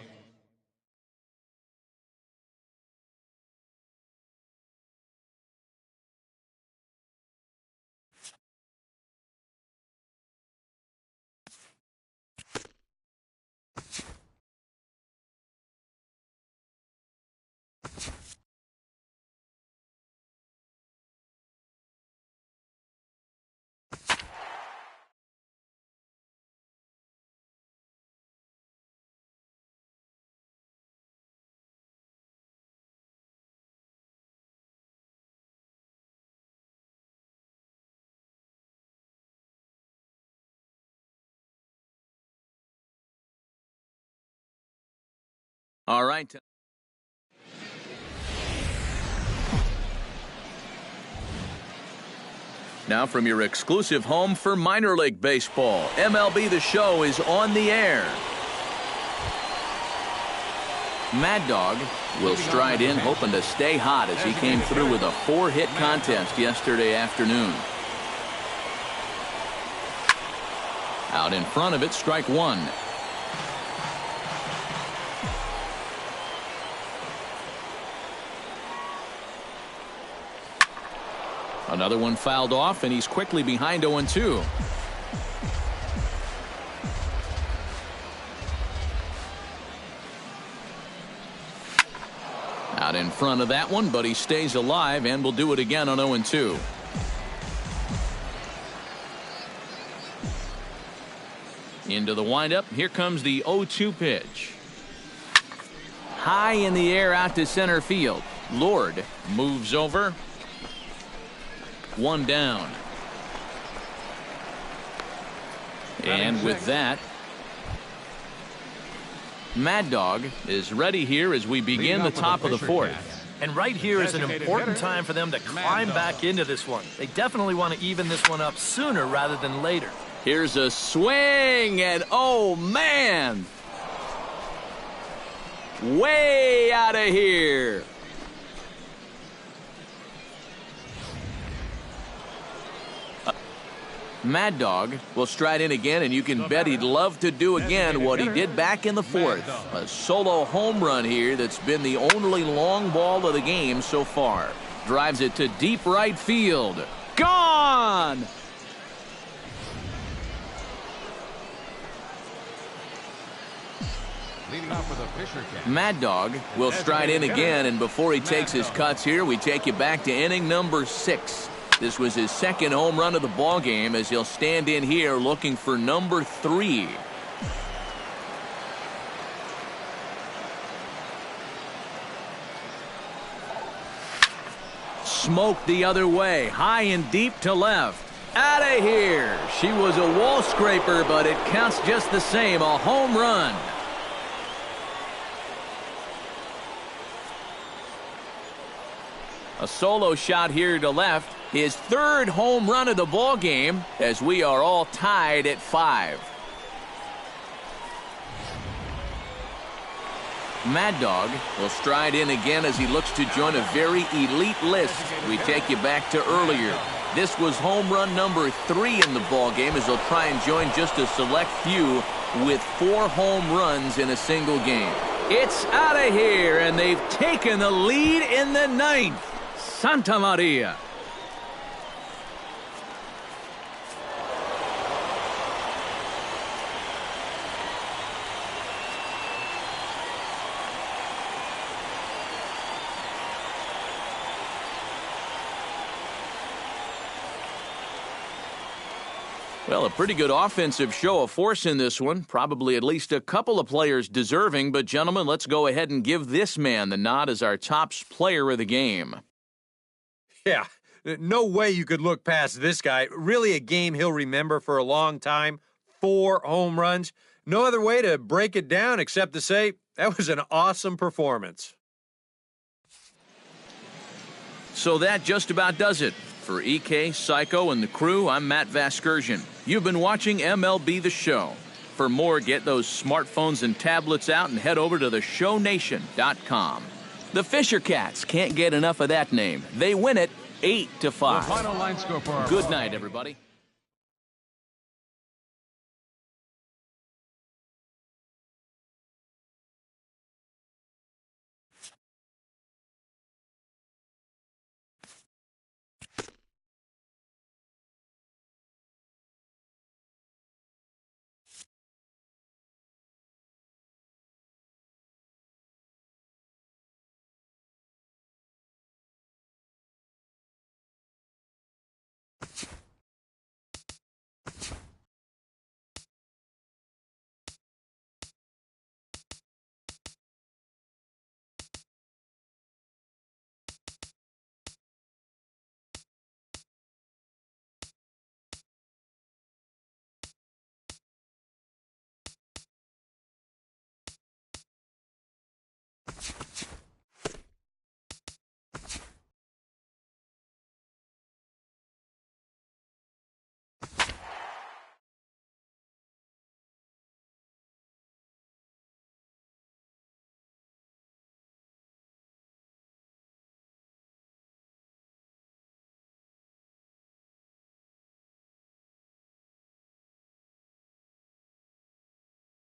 All right. Now from your exclusive home for minor league baseball, MLB The Show is on the air. Mad Dog will stride in, hoping to stay hot as he came through with a 4-hit contest yesterday afternoon. Out in front of it, strike one. Another one fouled off, and he's quickly behind 0-2. Out in front of that one, but he stays alive and will do it again on 0-2. Into the windup. Here comes the 0-2 pitch. High in the air out to center field. Lord moves over. One down. And with that, Mad Dog is ready here as we begin the top of the fourth. And right here is an important time for them to climb back into this one. They definitely want to even this one up sooner rather than later. Here's a swing, and oh man! Way out of here. Mad Dog will stride in again, and you can bet he'd love to do again what he did back in the fourth. A solo home run here that's been the only long ball of the game so far. Drives it to deep right field. Gone! Mad Dog will stride in again, and before he takes his cuts here, we take you back to inning number 6. This was his second home run of the ball game as he'll stand in here looking for number 3. Smoked the other way, high and deep to left. Out of here. She was a wall scraper, but it counts just the same. A home run. A solo shot here to left. His third home run of the ball game as we are all tied at 5. Mad Dog will stride in again as he looks to join a very elite list. We take you back to earlier. This was home run number 3 in the ball game as he'll try and join just a select few with 4 home runs in a single game. It's out of here, and they've taken the lead in the 9th. Santa Maria. Well, a pretty good offensive show of force in this one. Probably at least a couple of players deserving. But, gentlemen, let's go ahead and give this man the nod as our top player of the game. Yeah, no way you could look past this guy. Really a game he'll remember for a long time. 4 home runs. No other way to break it down except to say that was an awesome performance. So that just about does it. For EK, Psycho, and the crew, I'm Matt Vasgersian. You've been watching MLB The Show. For more, get those smartphones and tablets out and head over to theshownation.com. The Fisher Cats can't get enough of that name. They win it 8-5. Good night, everybody.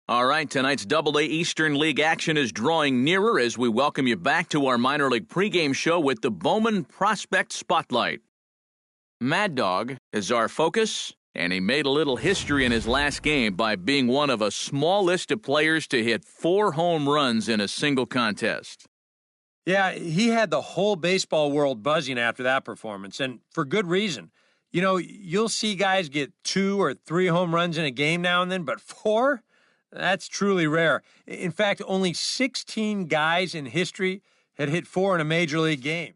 All right, tonight's Double-A Eastern League action is drawing nearer as we welcome you back to our minor league pregame show with the Bowman Prospect Spotlight. Mad Dog is our focus, and he made a little history in his last game by being one of a small list of players to hit 4 home runs in a single contest. Yeah, he had the whole baseball world buzzing after that performance, and for good reason. You know, you'll see guys get 2 or 3 home runs in a game now and then, but 4? That's truly rare. In fact, only 16 guys in history had hit 4 in a major league game.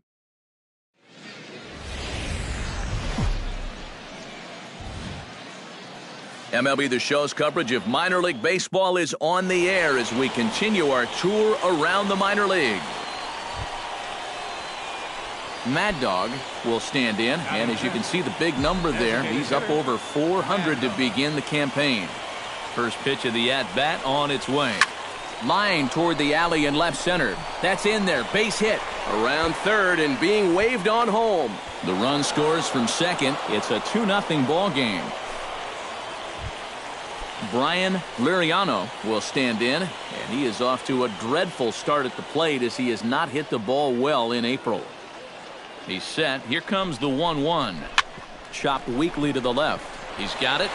MLB The Show's coverage of minor league baseball is on the air as we continue our tour around the minor leagues. Mad Dog will stand in, and as you can see the big number there, he's up over 400 to begin the campaign. First pitch of the at-bat on its way. Line toward the alley in left center. That's in there. Base hit. Around third and being waved on home. The run scores from second. It's a 2-0 ball game. Brian Liriano will stand in, and he is off to a dreadful start at the plate as he has not hit the ball well in April. He's set. Here comes the 1-1. Chopped weakly to the left. He's got it.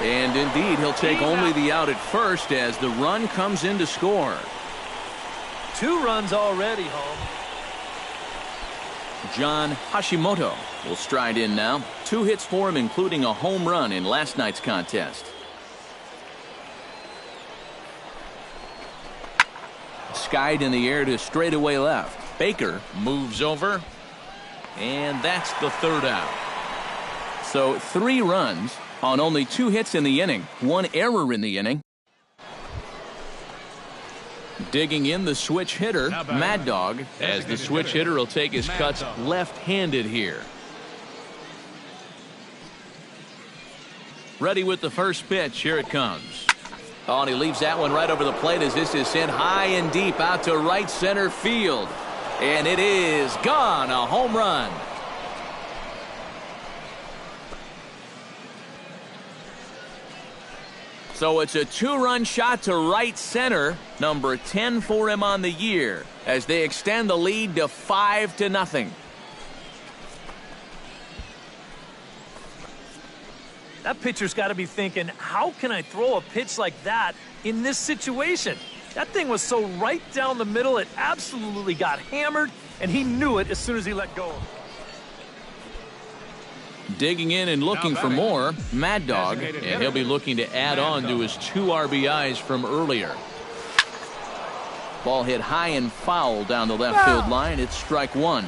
And indeed, he'll take only the out at first as the run comes in to score. 2 runs already, home. John Hashimoto will stride in now. 2 hits for him, including a home run in last night's contest. Skied in the air to straightaway left. Baker moves over, and that's the 3rd out. So 3 runs on only 2 hits in the inning, 1 error in the inning. Digging in the switch hitter, Mad Dog, as the switch hitter will take his cuts left-handed here. Ready with the first pitch. Here it comes. Oh, and he leaves that one right over the plate as this is sent high and deep out to right center field. And it is gone. A home run. So it's a 2-run shot to right center, number 10 for him on the year, as they extend the lead to 5-0. That pitcher's got to be thinking, how can I throw a pitch like that in this situation? That thing was so right down the middle, it absolutely got hammered, and he knew it as soon as he let go. Digging in and looking for more, Mad Dog, and he'll be looking to add on to his 2 RBIs from earlier. Ball hit high and foul down the left field line. It's strike 1.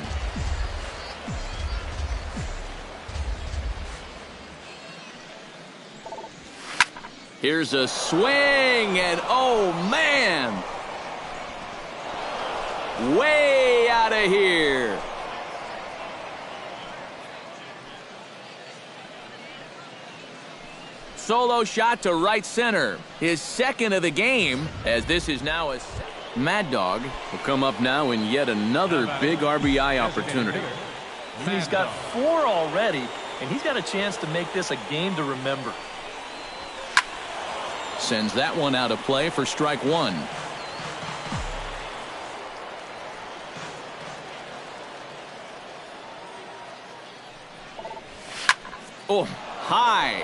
Here's a swing, and oh man, way out of here. Solo shot to right center, his 2nd of the game, as this is now a Mad Dog will come up now in yet another big RBI opportunity. He's got 4 already, and he's got a chance to make this a game to remember. Sends that one out of play for strike 1. Oh, high.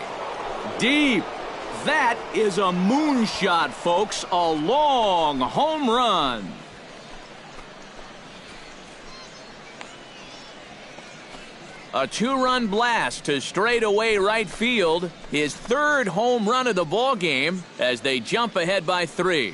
Deep. That is a moonshot, folks. A long home run. A 2-run blast to straightaway right field. His 3rd home run of the ball game as they jump ahead by 3.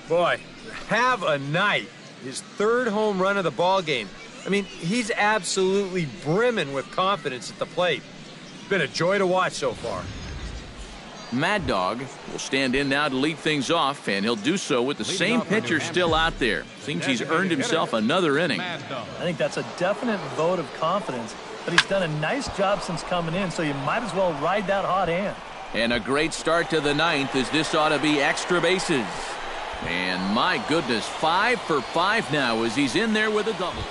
Boy, have a night. His 3rd home run of the ball game. I mean, he's absolutely brimming with confidence at the plate. It's been a joy to watch so far. Mad Dog will stand in now to lead things off, and he'll do so with the same pitcher still out there. Seems he's earned himself another inning. I think that's a definite vote of confidence, but he's done a nice job since coming in, so you might as well ride that hot hand. And a great start to the 9th, as this ought to be extra bases. And my goodness, 5 for 5 now as he's in there with a double.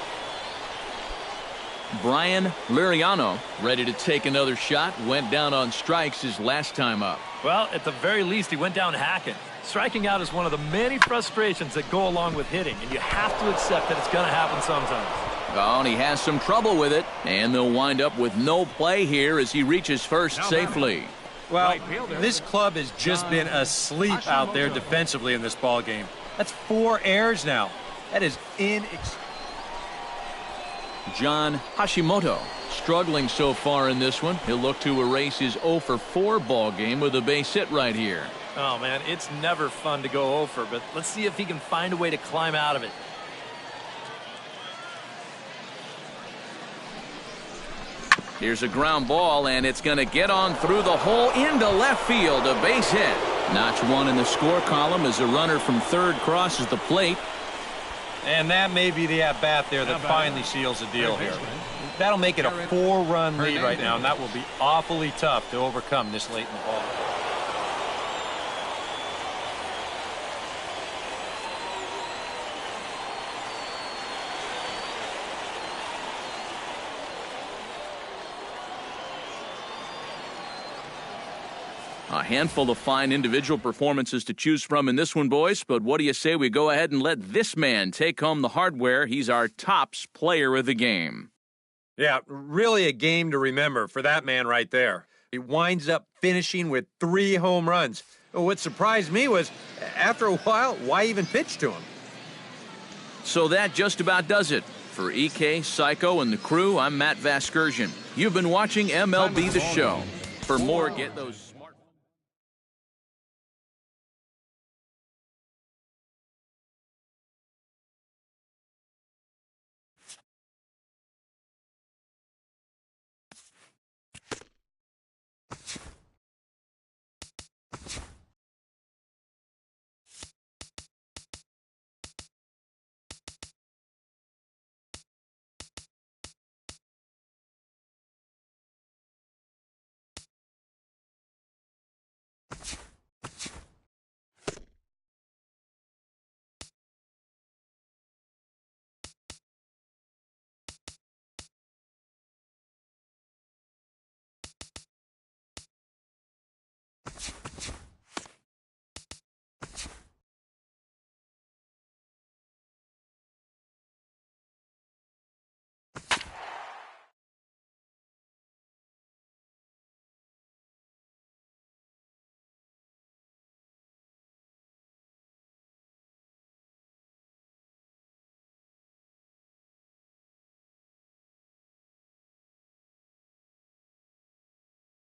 Brian Liriano ready to take another shot. Went down on strikes his last time up. Well, at the very least, he went down hacking. Striking out is one of the many frustrations that go along with hitting, and you have to accept that it's going to happen sometimes. Oh, and he has some trouble with it, and they'll wind up with no play here as he reaches first safely. Well, this club has just been asleep out there defensively in this ball game. That's 4 errors now. That is John Hashimoto struggling so far in this one. He'll look to erase his 0 for 4 ball game with a base hit right here. Oh, man, it's never fun to go over, but let's see if he can find a way to climb out of it. Here's a ground ball, and it's going to get on through the hole into left field. A base hit. Notch 1 in the score column as a runner from third crosses the plate. And that may be the at-bat there that finally seals the deal here. That'll make it a 4-run lead right now, and that will be awfully tough to overcome this late in the ball. A handful of fine individual performances to choose from in this one, boys. But what do you say we go ahead and let this man take home the hardware? He's our tops player of the game. Yeah, really a game to remember for that man right there. He winds up finishing with 3 home runs. What surprised me was, after a while, why even pitch to him? So that just about does it. For EK, Psycho, and the crew, I'm Matt Vasgersian. You've been watching MLB The Show. For more, get those...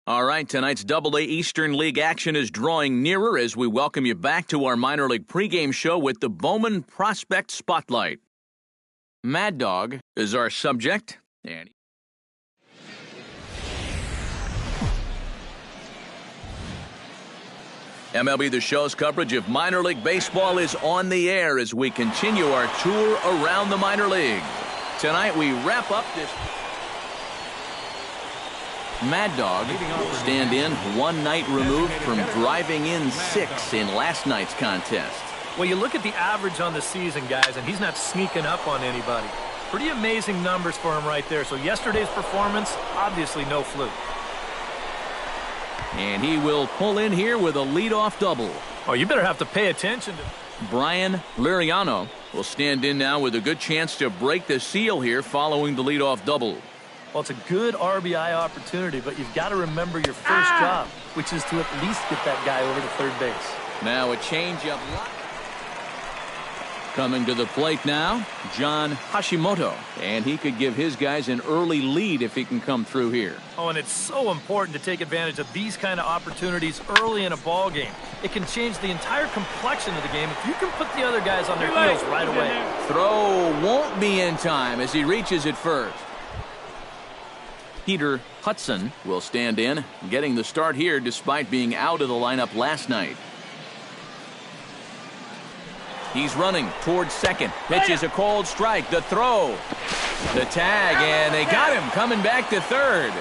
All right, tonight's Double-A Eastern League action is drawing nearer as we welcome you back to our minor league pregame show with the Bowman Prospect Spotlight. Mad Dog is our subject, and MLB The Show's coverage of minor league baseball is on the air as we continue our tour around the minor leagues. Tonight we wrap up this... Mad Dog will stand in 1 night removed from driving in 6 in last night's contest. Well, you look at the average on the season, guys, and he's not sneaking up on anybody. Pretty amazing numbers for him right there. So yesterday's performance, obviously no fluke. And he will pull in here with a leadoff double. Oh, you better have to pay attention to... Brian Liriano will stand in now with a good chance to break the seal here following the leadoff double. Well, it's a good RBI opportunity, but you've got to remember your first job, which is to at least get that guy over to third base. Now a changeup. Coming to the plate now, John Hashimoto. And he could give his guys an early lead if he can come through here. Oh, and it's so important to take advantage of these kind of opportunities early in a ball game. It can change the entire complexion of the game if you can put the other guys on their heels right away. Throw won't be in time as he reaches it first. Peter Hudson will stand in, getting the start here despite being out of the lineup last night. He's running towards second. Pitches a cold strike. The throw. The tag, and they got him coming back to third.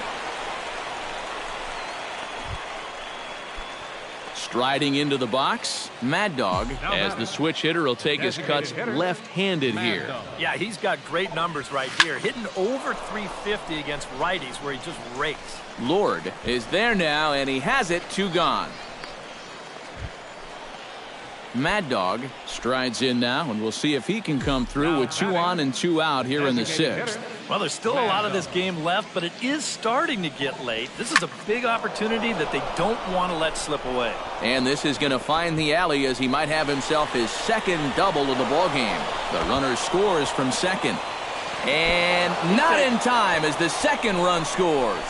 Striding into the box, Mad Dog, as the switch hitter, will take his cuts left-handed here. Yeah, he's got great numbers right here, hitting over 350 against righties where he just rakes. Lord is there now, and he has it, 2 gone. Mad Dog strides in now, and we'll see if he can come through with 2 on and 2 out here in the 6th. Well, there's still a lot of this game left, but it is starting to get late. This is a big opportunity that they don't want to let slip away. And this is going to find the alley as he might have himself his 2nd double of the ballgame. The runner scores from second. And not in time as the 2nd run scores.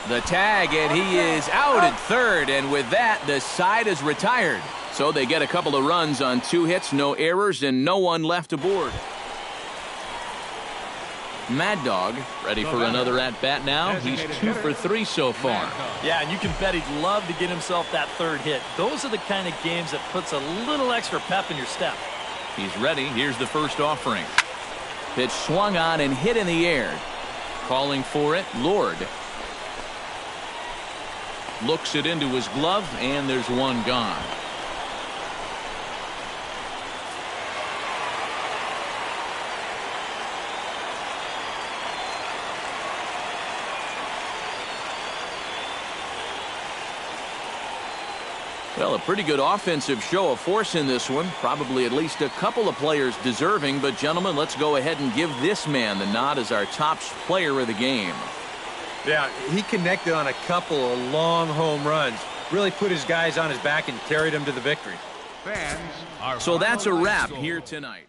The tag, and he is out at 3rd, and with that, the side is retired. So they get a couple of runs on 2 hits, no errors, and no one left aboard. Mad Dog ready for another at-bat now. He's 2 for 3 so far. Yeah, and you can bet he'd love to get himself that 3rd hit. Those are the kind of games that puts a little extra pep in your step. He's ready. Here's the first offering. Pitch swung on and hit in the air. Calling for it, Lord. Looks it into his glove, and there's 1 gone. Well, a pretty good offensive show of force in this one. Probably at least a couple of players deserving. But, gentlemen, let's go ahead and give this man the nod as our top player of the game. Yeah, he connected on a couple of long home runs. Really put his guys on his back and carried them to the victory. So that's a wrap here tonight.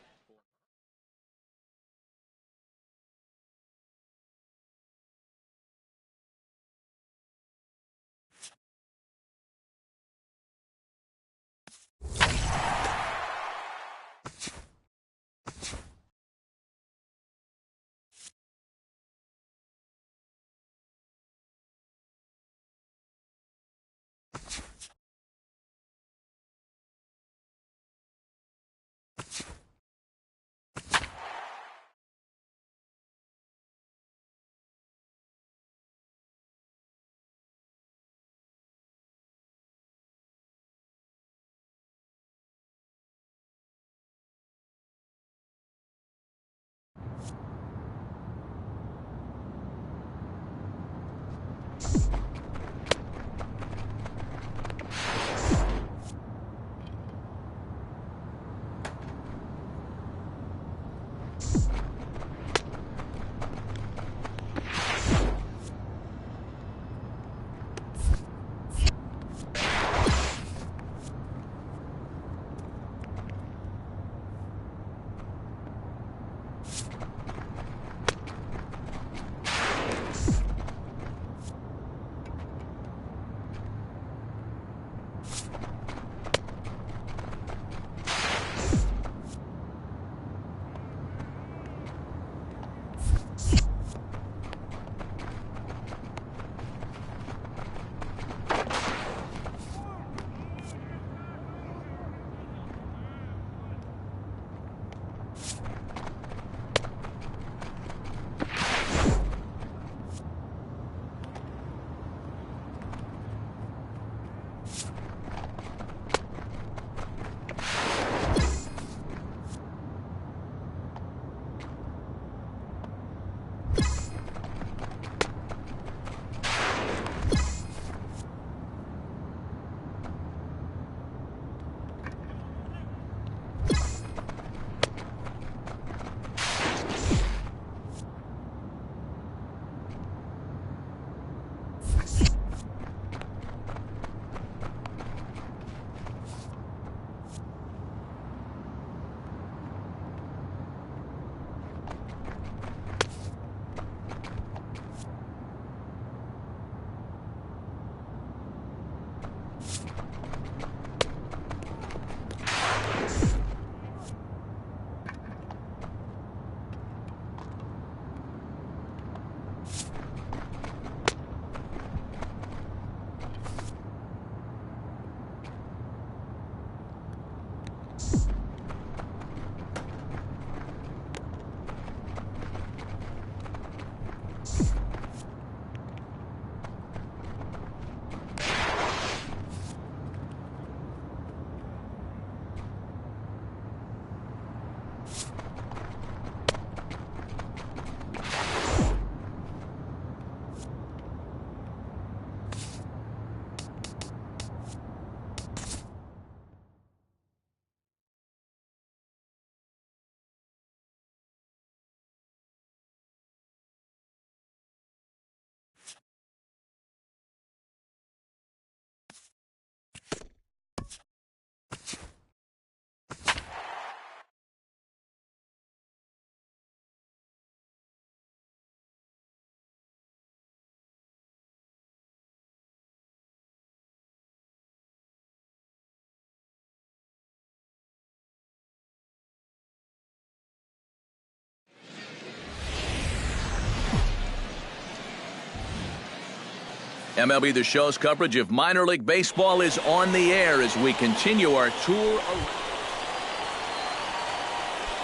MLB The Show's coverage of minor league baseball is on the air as we continue our tour.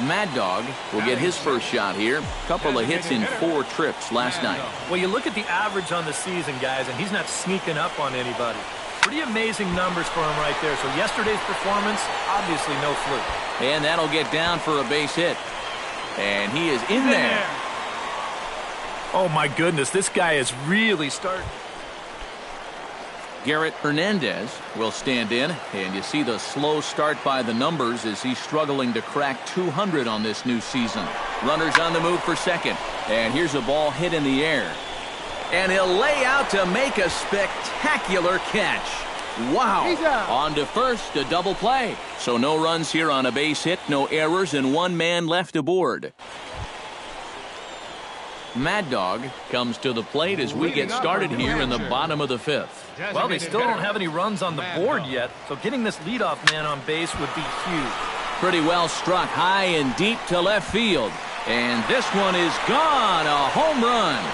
Mad Dog will get his first shot here. Couple of hits in 4 trips last night. Well, you look at the average on the season, guys, and he's not sneaking up on anybody. Pretty amazing numbers for him right there. So yesterday's performance, obviously no fluke. And that'll get down for a base hit. And he is in there. Oh, my goodness, this guy is really starting. Garrett Hernandez will stand in, and you see the slow start by the numbers as he's struggling to crack 200 on this new season. Runners on the move for second, and here's a ball hit in the air. And he'll lay out to make a spectacular catch. Wow. On to first, a double play. So no runs here on a base hit, no errors, and 1 man left aboard. Mad Dog comes to the plate as we get started here in the bottom of the 5th. Well, they still don't have any runs on the board yet, so getting this leadoff man on base would be huge. Pretty well struck high and deep to left field. And this one is gone, a home run.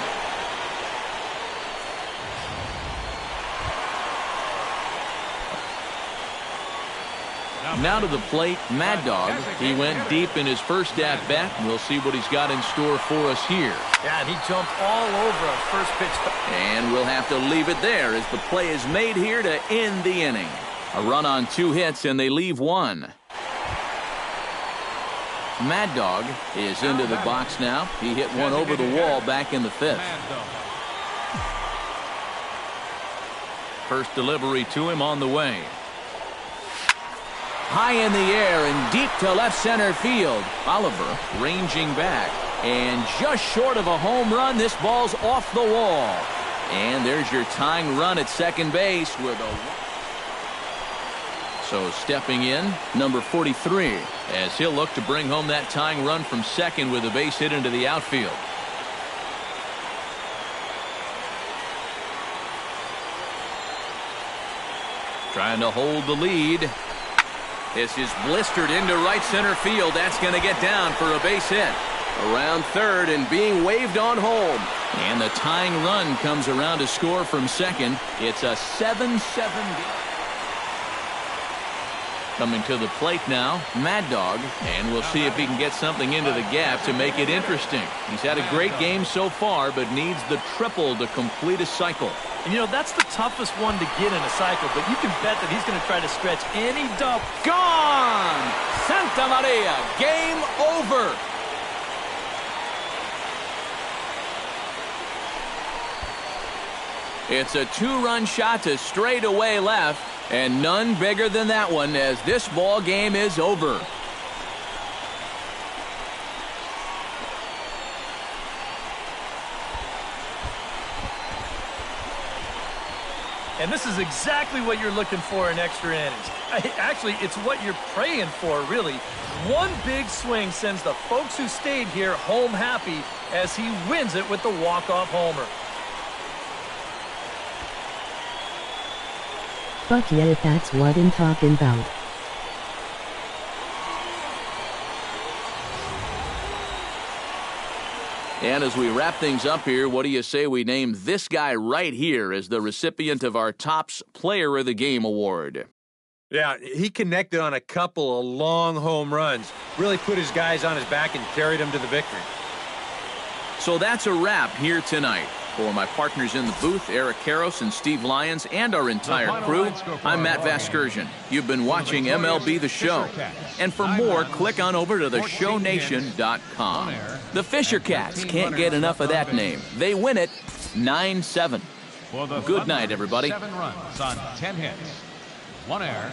Now to the plate, Mad Dog. He went deep in his first at-bat, and we'll see what he's got in store for us here. Yeah, and he jumped all over a first pitch. And we'll have to leave it there as the play is made here to end the inning. A run on 2 hits, and they leave 1. Mad Dog is into the box now. He hit one over the wall back in the 5th. First delivery to him on the way. High in the air and deep to left center field. Oliver ranging back. And just short of a home run, this ball's off the wall. And there's your tying run at second base with a... So stepping in, number 43, as he'll look to bring home that tying run from second with a base hit into the outfield. Trying to hold the lead. This is blistered into right center field. That's going to get down for a base hit. Around third and being waved on home. And the tying run comes around to score from second. It's a 7-7 game. Coming to the plate now, Mad Dog, and we'll see if he can get something into the gap to make it interesting. He's had a great game so far, but needs the triple to complete a cycle. And you know, that's the toughest one to get in a cycle, but you can bet that he's going to try to stretch any double. Gone! Santa Maria, game over. It's a 2-run shot to straightaway left, and none bigger than that one as this ball game is over. And this is exactly what you're looking for in extra innings. Actually, it's what you're praying for, really. One big swing sends the folks who stayed here home happy as he wins it with the walk-off homer. Fuck yeah, that's what I'm talking about. And as we wrap things up here, what do you say we name this guy right here as the recipient of our Topps Player of the Game award? Yeah, he connected on a couple of long home runs. Really put his guys on his back and carried them to the victory. So that's a wrap here tonight. For my partners in the booth, Eric Karros and Steve Lyons, and our entire crew, I'm Matt Vasgersian. You've been watching MLB The Show. And for more, click on over to theshownation.com. The Fisher Cats can't get enough of that name. They win it 9-7. Good night, everybody. 7 runs on 10 hits. 1 error.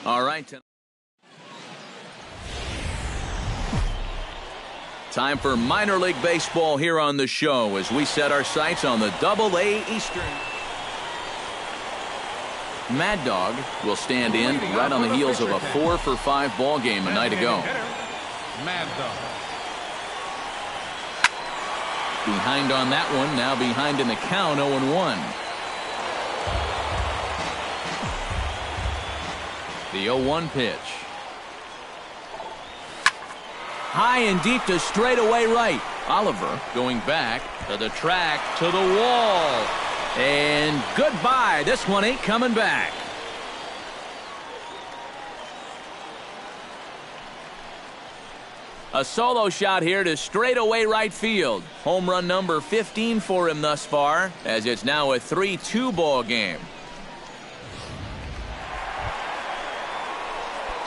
All right. Time for minor league baseball here on the show as we set our sights on the Double-A Eastern. Mad Dog will stand in right on the heels of a 4-for-5 ball game a night ago. Mad Dog. Behind on that one, now behind in the count, 0-1. The 0-1 pitch. High and deep to straightaway right. Oliver going back. To the track, to the wall. And goodbye. This one ain't coming back. A solo shot here to straightaway right field. Home run number 15 for him thus far, as it's now a 3-2 ball game.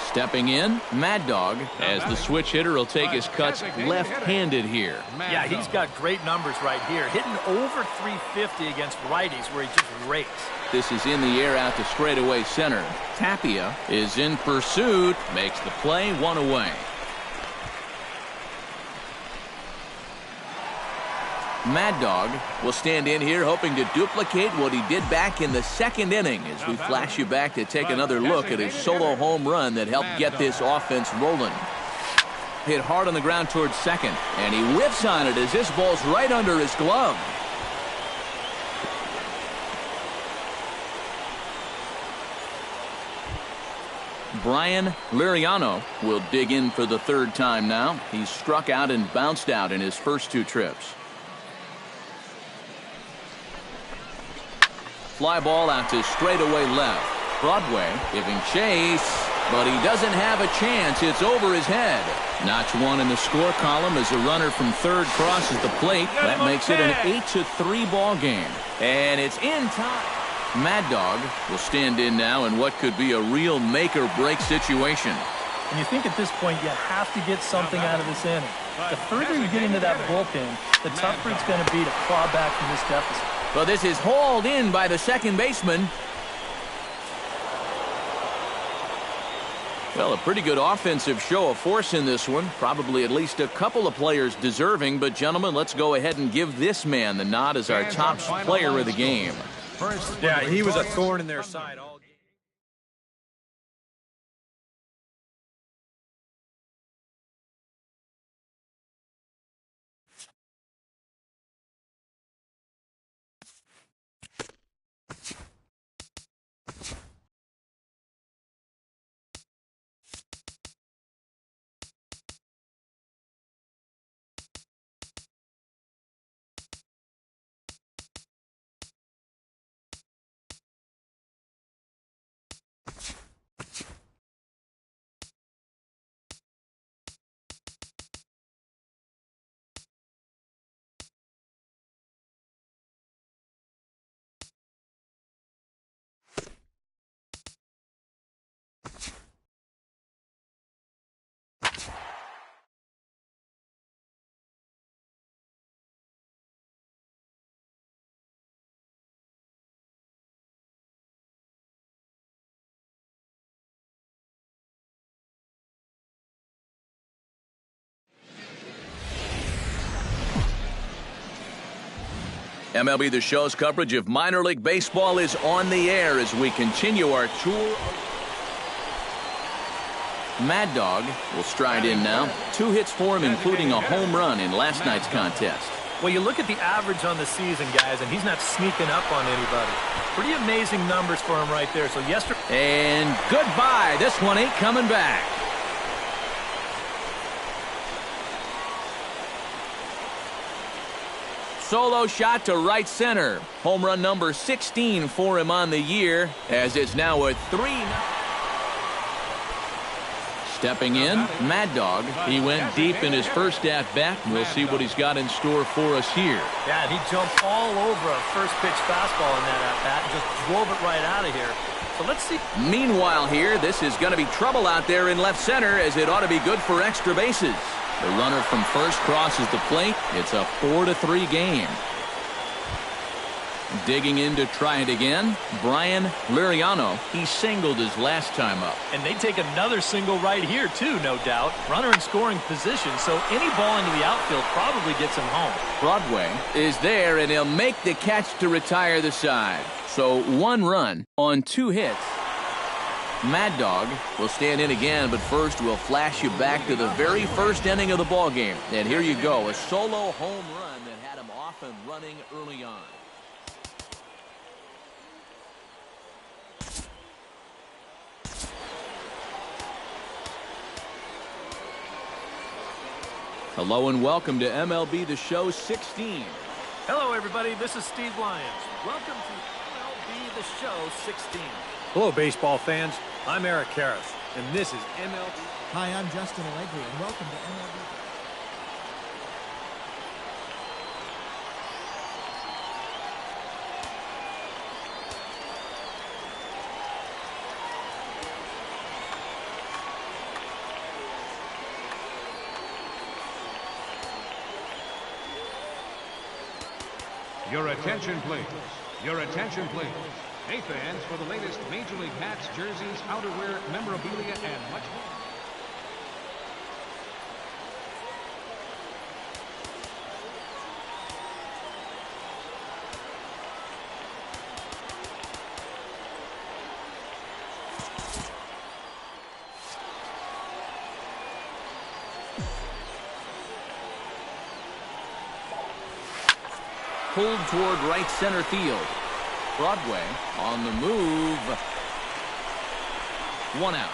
Stepping in, Mad Dog, as the switch hitter will take his cuts left-handed here. Yeah, he's got great numbers right here. Hitting over 350 against righties where he just rakes. This is in the air out to straightaway center. Tapia is in pursuit, makes the play, one away. Mad Dog will stand in here hoping to duplicate what he did back in the second inning as we flash you back to take another look at his solo home run that helped get this offense rolling. Hit hard on the ground towards second, and he whiffs on it as this ball's right under his glove. Brian Liriano will dig in for the third time now. He's struck out and bounced out in his first two trips. Fly ball out to straightaway left. Broadway giving chase, but he doesn't have a chance. It's over his head. Notch one in the score column as a runner from third crosses the plate. That makes it an 8-3 ball game. And it's in time. Mad Dog will stand in now in what could be a real make-or-break situation. And you think at this point you have to get something out of this inning. The further you get into that bullpen, the tougher it's going to be to claw back from this deficit. Well, this is hauled in by the second baseman. Well, a pretty good offensive show of force in this one. Probably at least a couple of players deserving. But, gentlemen, let's go ahead and give this man the nod as our top player of the game. Yeah, he was a thorn in their side all game. MLB The Show's coverage of minor league baseball is on the air as we continue our tour. Mad Dog will stride in now. 2 hits for him, including a home run in last night's contest. Well, you look at the average on the season, guys, and he's not sneaking up on anybody. Pretty amazing numbers for him right there. So yesterday. And goodbye. This one ain't coming back. Solo shot to right center. Home run number 16 for him on the year, as it's now a 3-0. Stepping in, Mad Dog. He went deep in his first at-bat. We'll see what he's got in store for us here. Yeah, and he jumped all over a first-pitch fastball in that at-bat and just drove it right out of here. So let's see. Meanwhile here, this is going to be trouble out there in left center, as it ought to be good for extra bases. The runner from first crosses the plate. It's a 4-3 game. Digging in to try it again, Brian Liriano. He singled his last time up. And they take another single right here, too, no doubt. Runner in scoring position, so any ball into the outfield probably gets him home. Broadway is there, and he'll make the catch to retire the side. So 1 run on 2 hits. Mad Dog will stand in again, but first we'll flash you back to the very first inning of the ball game. And here you go, a solo home run that had him off and running early on. Hello and welcome to MLB The Show 16. Hello, everybody. This is Steve Lyons. Welcome to MLB The Show 16. Hello, baseball fans. I'm Eric Harris, and this is MLB. Hi, I'm Justin Allegri, and welcome to MLB. Your attention, please. Your attention, please. Hey, fans, for the latest Major League hats, jerseys, outerwear, memorabilia, and much more. Pulled toward right center field. Broadway on the move. 1 out.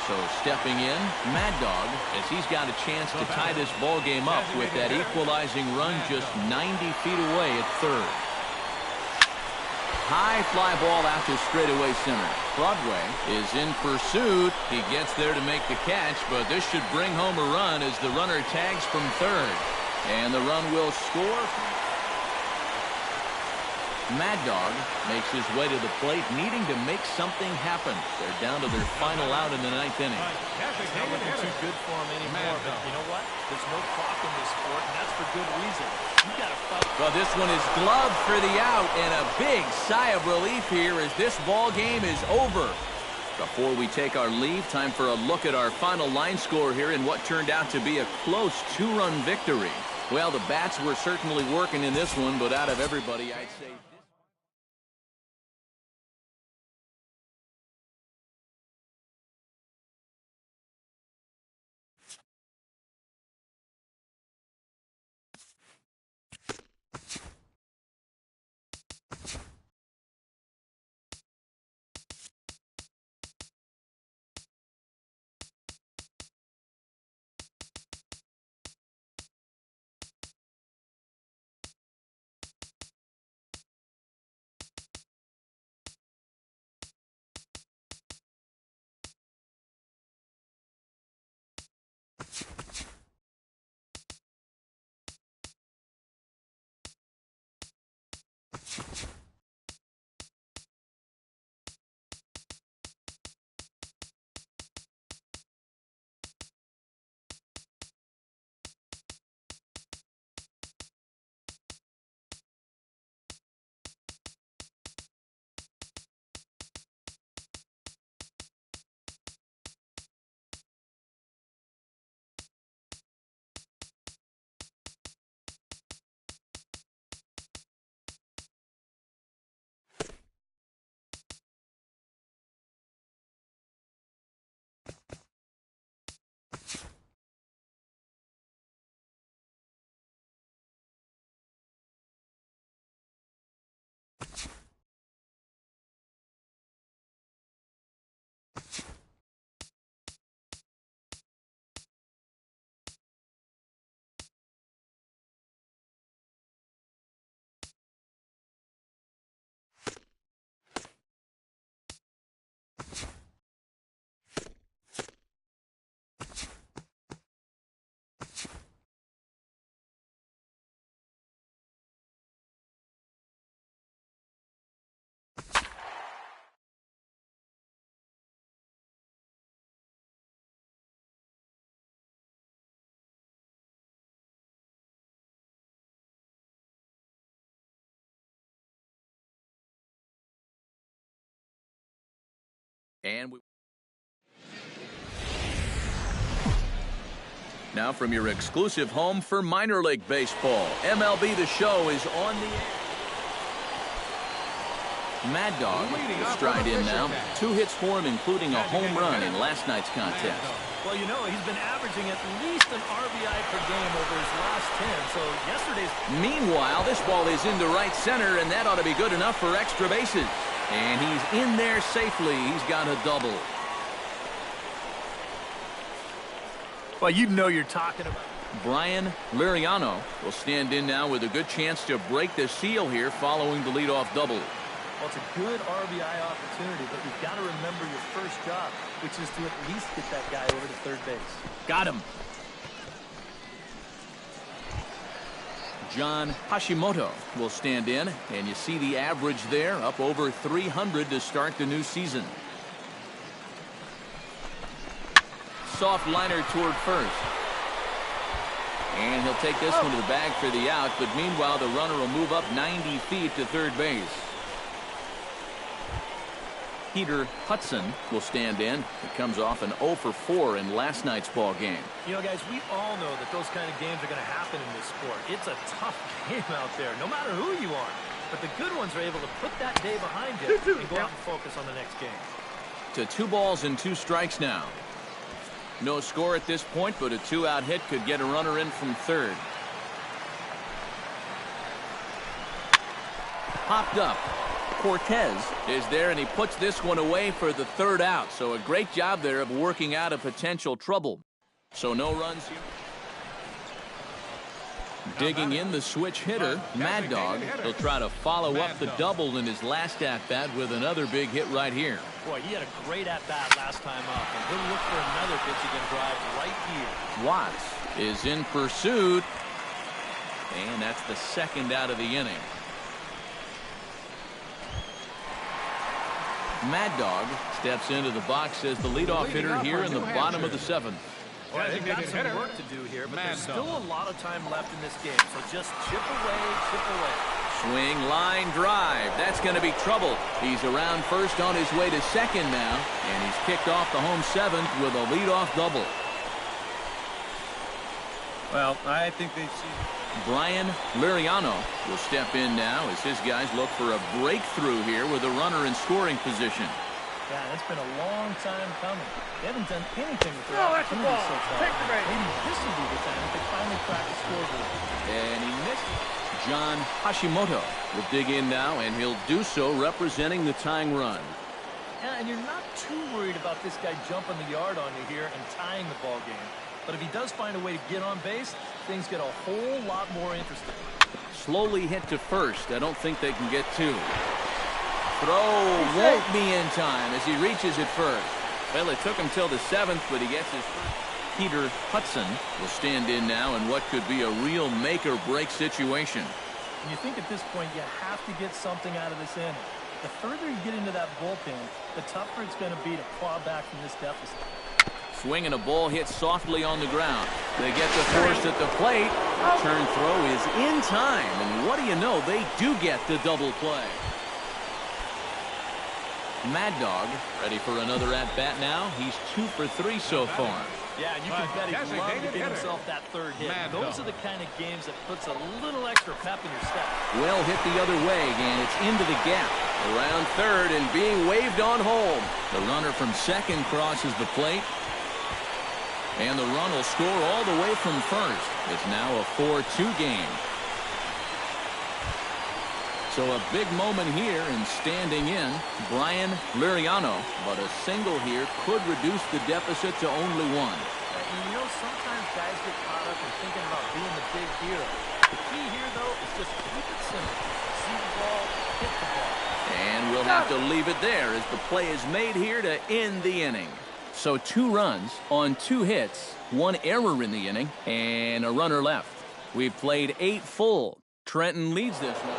So stepping in, Mad Dog, as he's got a chance to tie this ball game up with that equalizing run just 90 feet away at third. High fly ball out to straightaway center. Broadway is in pursuit. He gets there to make the catch, but this should bring home a run as the runner tags from third. And the run will score. Mad Dog makes his way to the plate, needing to make something happen. They're down to their final out in the 9th inning. It's not looking too good for him anymore, but you know what? There's no clock in this sport, and that's for good reason. You got to fight. Well, this one is gloved for the out, and a big sigh of relief here as this ball game is over. Before we take our leave, time for a look at our final line score here in what turned out to be a close 2-run victory. Well, the bats were certainly working in this one, but out of everybody, I'd say... And now from your exclusive home for minor league baseball, MLB The Show is on the air. Mad Dog will stride in now. 2 hits for him, including a home run in last night's contest. Well, you know, he's been averaging at least an RBI per game over his last 10, so yesterday's... Meanwhile, this ball is into right center, and that ought to be good enough for extra bases. And he's in there safely. He's got a double. Well, you know you're talking about. Brian Liriano will stand in now with a good chance to break the seal here following the leadoff double. Well, it's a good RBI opportunity, but you've got to remember your first job, which is to at least get that guy over to third base. Got him. John Hashimoto will stand in, and you see the average there, up over 300 to start the new season. Soft liner toward first. And he'll take this one to the bag for the out, but meanwhile the runner will move up 90 feet to third base. Peter Hudson will stand in. It comes off an 0 for 4 in last night's ball game. You know, guys, we all know that those kind of games are going to happen in this sport. It's a tough game out there, no matter who you are. But the good ones are able to put that day behind you and go out and focus on the next game. To 2 balls and 2 strikes now. No score at this point, but a 2-out hit could get a runner in from third. Popped up. Cortez is there, and he puts this one away for the 3rd out. So a great job there of working out a potential trouble. So no runs here. Digging in the switch hitter, Mad Dog. He'll try to follow up the double in his last at-bat with another big hit right here. Boy, he had a great at-bat last time up, and he'll look for another pitch-again drive right here. Watts is in pursuit, and that's the 2nd out of the inning. Mad Dog steps into the box as the leadoff hitter here in the bottom of the 7th. Well, they've got some work to do here, but there's still a lot of time left in this game, so just chip away, chip away. Swing, line, drive. That's going to be trouble. He's around first on his way to second now, and he's kicked off the home 7th with a leadoff double. Well, I think they've seen. Brian Liriano will step in now as his guys look for a breakthrough here with a runner in scoring position. Yeah, it's been a long time coming. They haven't done anything with their opportunities so far. Maybe this will be the time that they finally crack the scoreboard. And he missed it. John Hashimoto will dig in now, and he'll do so representing the tying run. Yeah, and you're not too worried about this guy jumping the yard on you here and tying the ball game. But if he does find a way to get on base, things get a whole lot more interesting. Slowly hit to first. I don't think they can get 2. Throw won't be in time as he reaches it first. Well, it took him till the 7th, but he gets his first. Peter Hudson will stand in now in what could be a real make-or-break situation. And you think at this point you have to get something out of this inning. The further you get into that bullpen, the tougher it's going to be to claw back from this deficit. Swinging a ball hit softly on the ground. They get the force at the plate. The turn throw is in time, and what do you know? They do get the double play. Mad Dog ready for another at-bat now. He's 2 for 3 so far. Yeah, and you can bet he'd love to get himself that 3rd hit. Those are the kind of games that puts a little extra pep in your step. Well hit the other way, and it's into the gap. Around third and being waved on home. The runner from second crosses the plate. And the run will score all the way from first. It's now a 4-2 game. So a big moment here in standing in Brian Liriano, but a single here could reduce the deficit to only 1. You know, sometimes guys get caught up in thinking about being the big hero. The key here, though, is just keep it simple. See the ball, hit the ball. And we'll have to leave it there as the play is made here to end the inning. So 2 runs on 2 hits, 1 error in the inning, and a runner left. We've played 8 full. Trenton leads this one.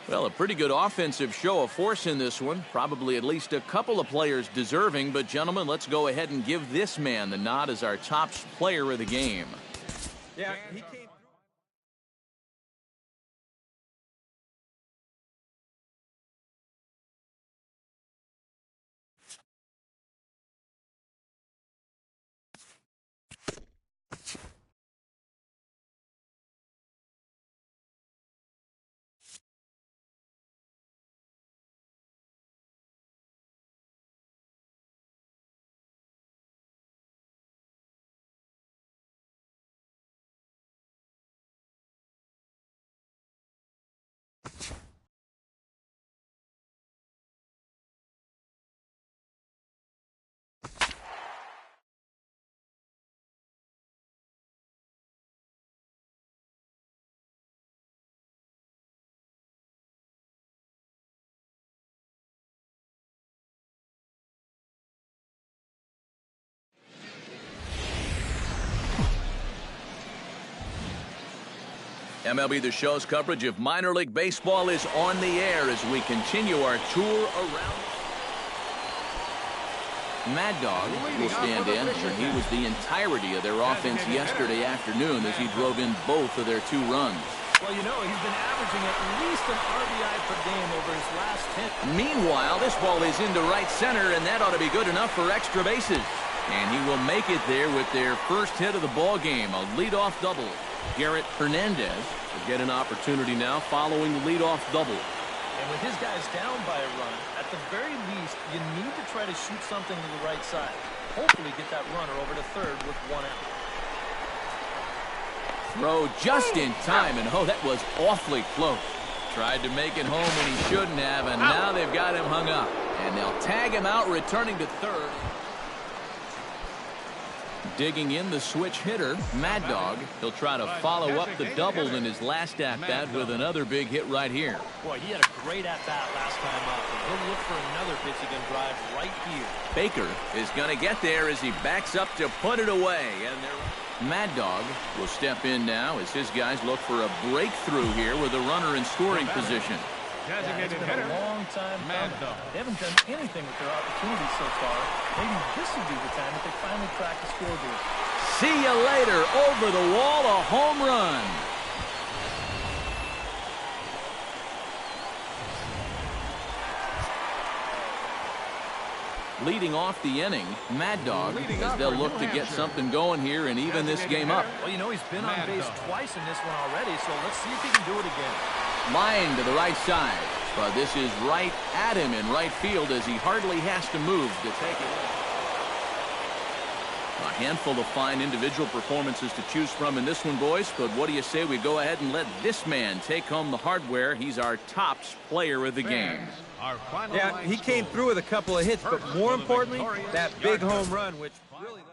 Well, a pretty good offensive show of force in this one. Probably at least a couple of players deserving. But, gentlemen, let's go ahead and give this man the nod as our top player of the game. Yeah, he came. MLB The Show's coverage of minor league baseball is on the air as we continue our tour around. Mad Dog will stand in, and he was the entirety of their offense yesterday afternoon as he drove in both of their 2 runs. Well, you know, he's been averaging at least an RBI per game over his last 10. Meanwhile, this ball is into right center, and that ought to be good enough for extra bases. And he will make it there with their first hit of the ball game, a leadoff double. Garrett Hernandez will get an opportunity now following the leadoff double. And with his guys down by a run, at the very least, you need to try to shoot something to the right side. Hopefully get that runner over to third with 1 out. Throw just in time, and oh, that was awfully close. Tried to make it home when he shouldn't have, and now they've got him hung up. And they'll tag him out, returning to third. Digging in the switch hitter, Mad Dog. He'll try to follow up the double in his last at-bat with another big hit right here. Boy, he had a great at-bat last time up, and he'll look for another pitch he can drive right here. Baker is going to get there as he backs up to put it away. And Mad Dog will step in now as his guys look for a breakthrough here with a runner in scoring position. Yeah, it's been a long time coming. They haven't done anything with their opportunities so far. Maybe this will be the time that they finally crack the scoreboard. See you later. Over the wall, a home run. Leading off the inning, Mad Dog, as they'll look to get something going here and even this game up. Well, you know, he's been on base twice in this one already, so let's see if he can do it again. Line to the right side, but this is right at him in right field as he hardly has to move to take it. A handful of fine individual performances to choose from in this one, boys, but what do you say we go ahead and let this man take home the hardware? He's our tops player of the game. Yeah, he came through with a couple of hits, but more importantly, that big home run, which really let him.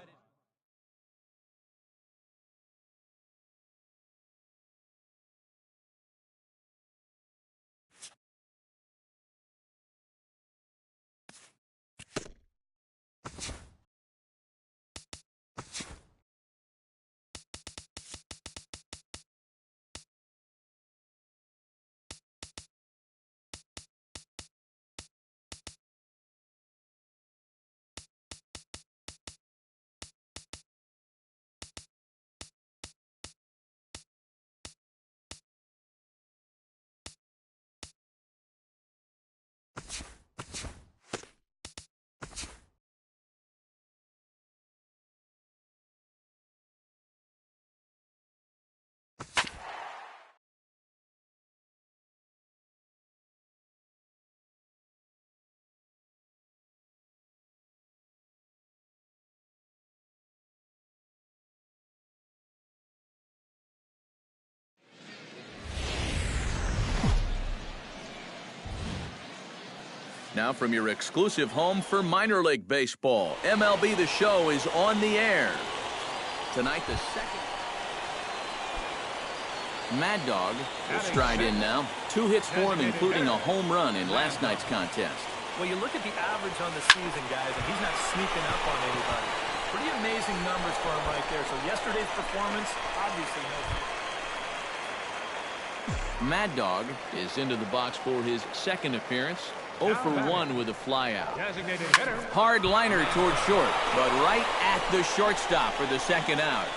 Now from your exclusive home for minor league baseball, MLB The Show is on the air. Tonight, the second. Mad Dog will stride in now. 2 hits for him, including a home run in last night's contest. Well, you look at the average on the season, guys, and he's not sneaking up on anybody. Pretty amazing numbers for him right there. So yesterday's performance, obviously, Mad Dog is into the box for his second appearance. 0 for 1 with a flyout. Hard liner toward short, but right at the shortstop for the second out.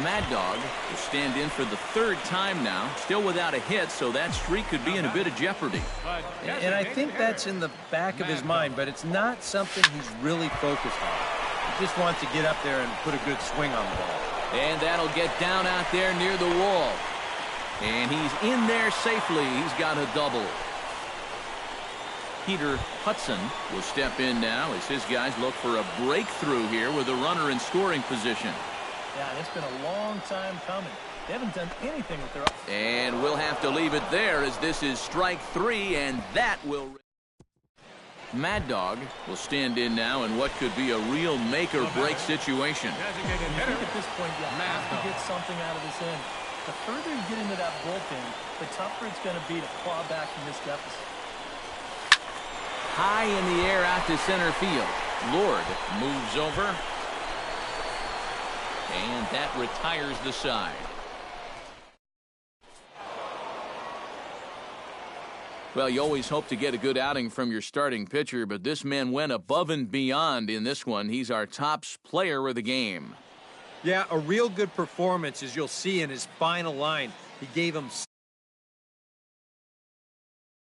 Mad Dog will stand in for the 3rd time now, still without a hit, so that streak could be in a bit of jeopardy. And I think that's in the back of his mind, but it's not something he's really focused on. He just wants to get up there and put a good swing on the ball. And that'll get down out there near the wall. And he's in there safely. He's got a double. Peter Hudson will step in now as his guys look for a breakthrough here with a runner in scoring position. Yeah, it's been a long time coming. They haven't done anything with their... And we'll have to leave it there as this is strike 3, and that will... Mad Dog will stand in now in what could be a real make-or-break situation. I think at this point you have to get something out of this inning. The further you get into that bullpen, the tougher it's going to be to claw back from this deficit. High in the air out to center field. Lord moves over. And that retires the side. Well, you always hope to get a good outing from your starting pitcher, but this man went above and beyond in this one. He's our top player of the game. Yeah, a real good performance, as you'll see in his final line. He gave him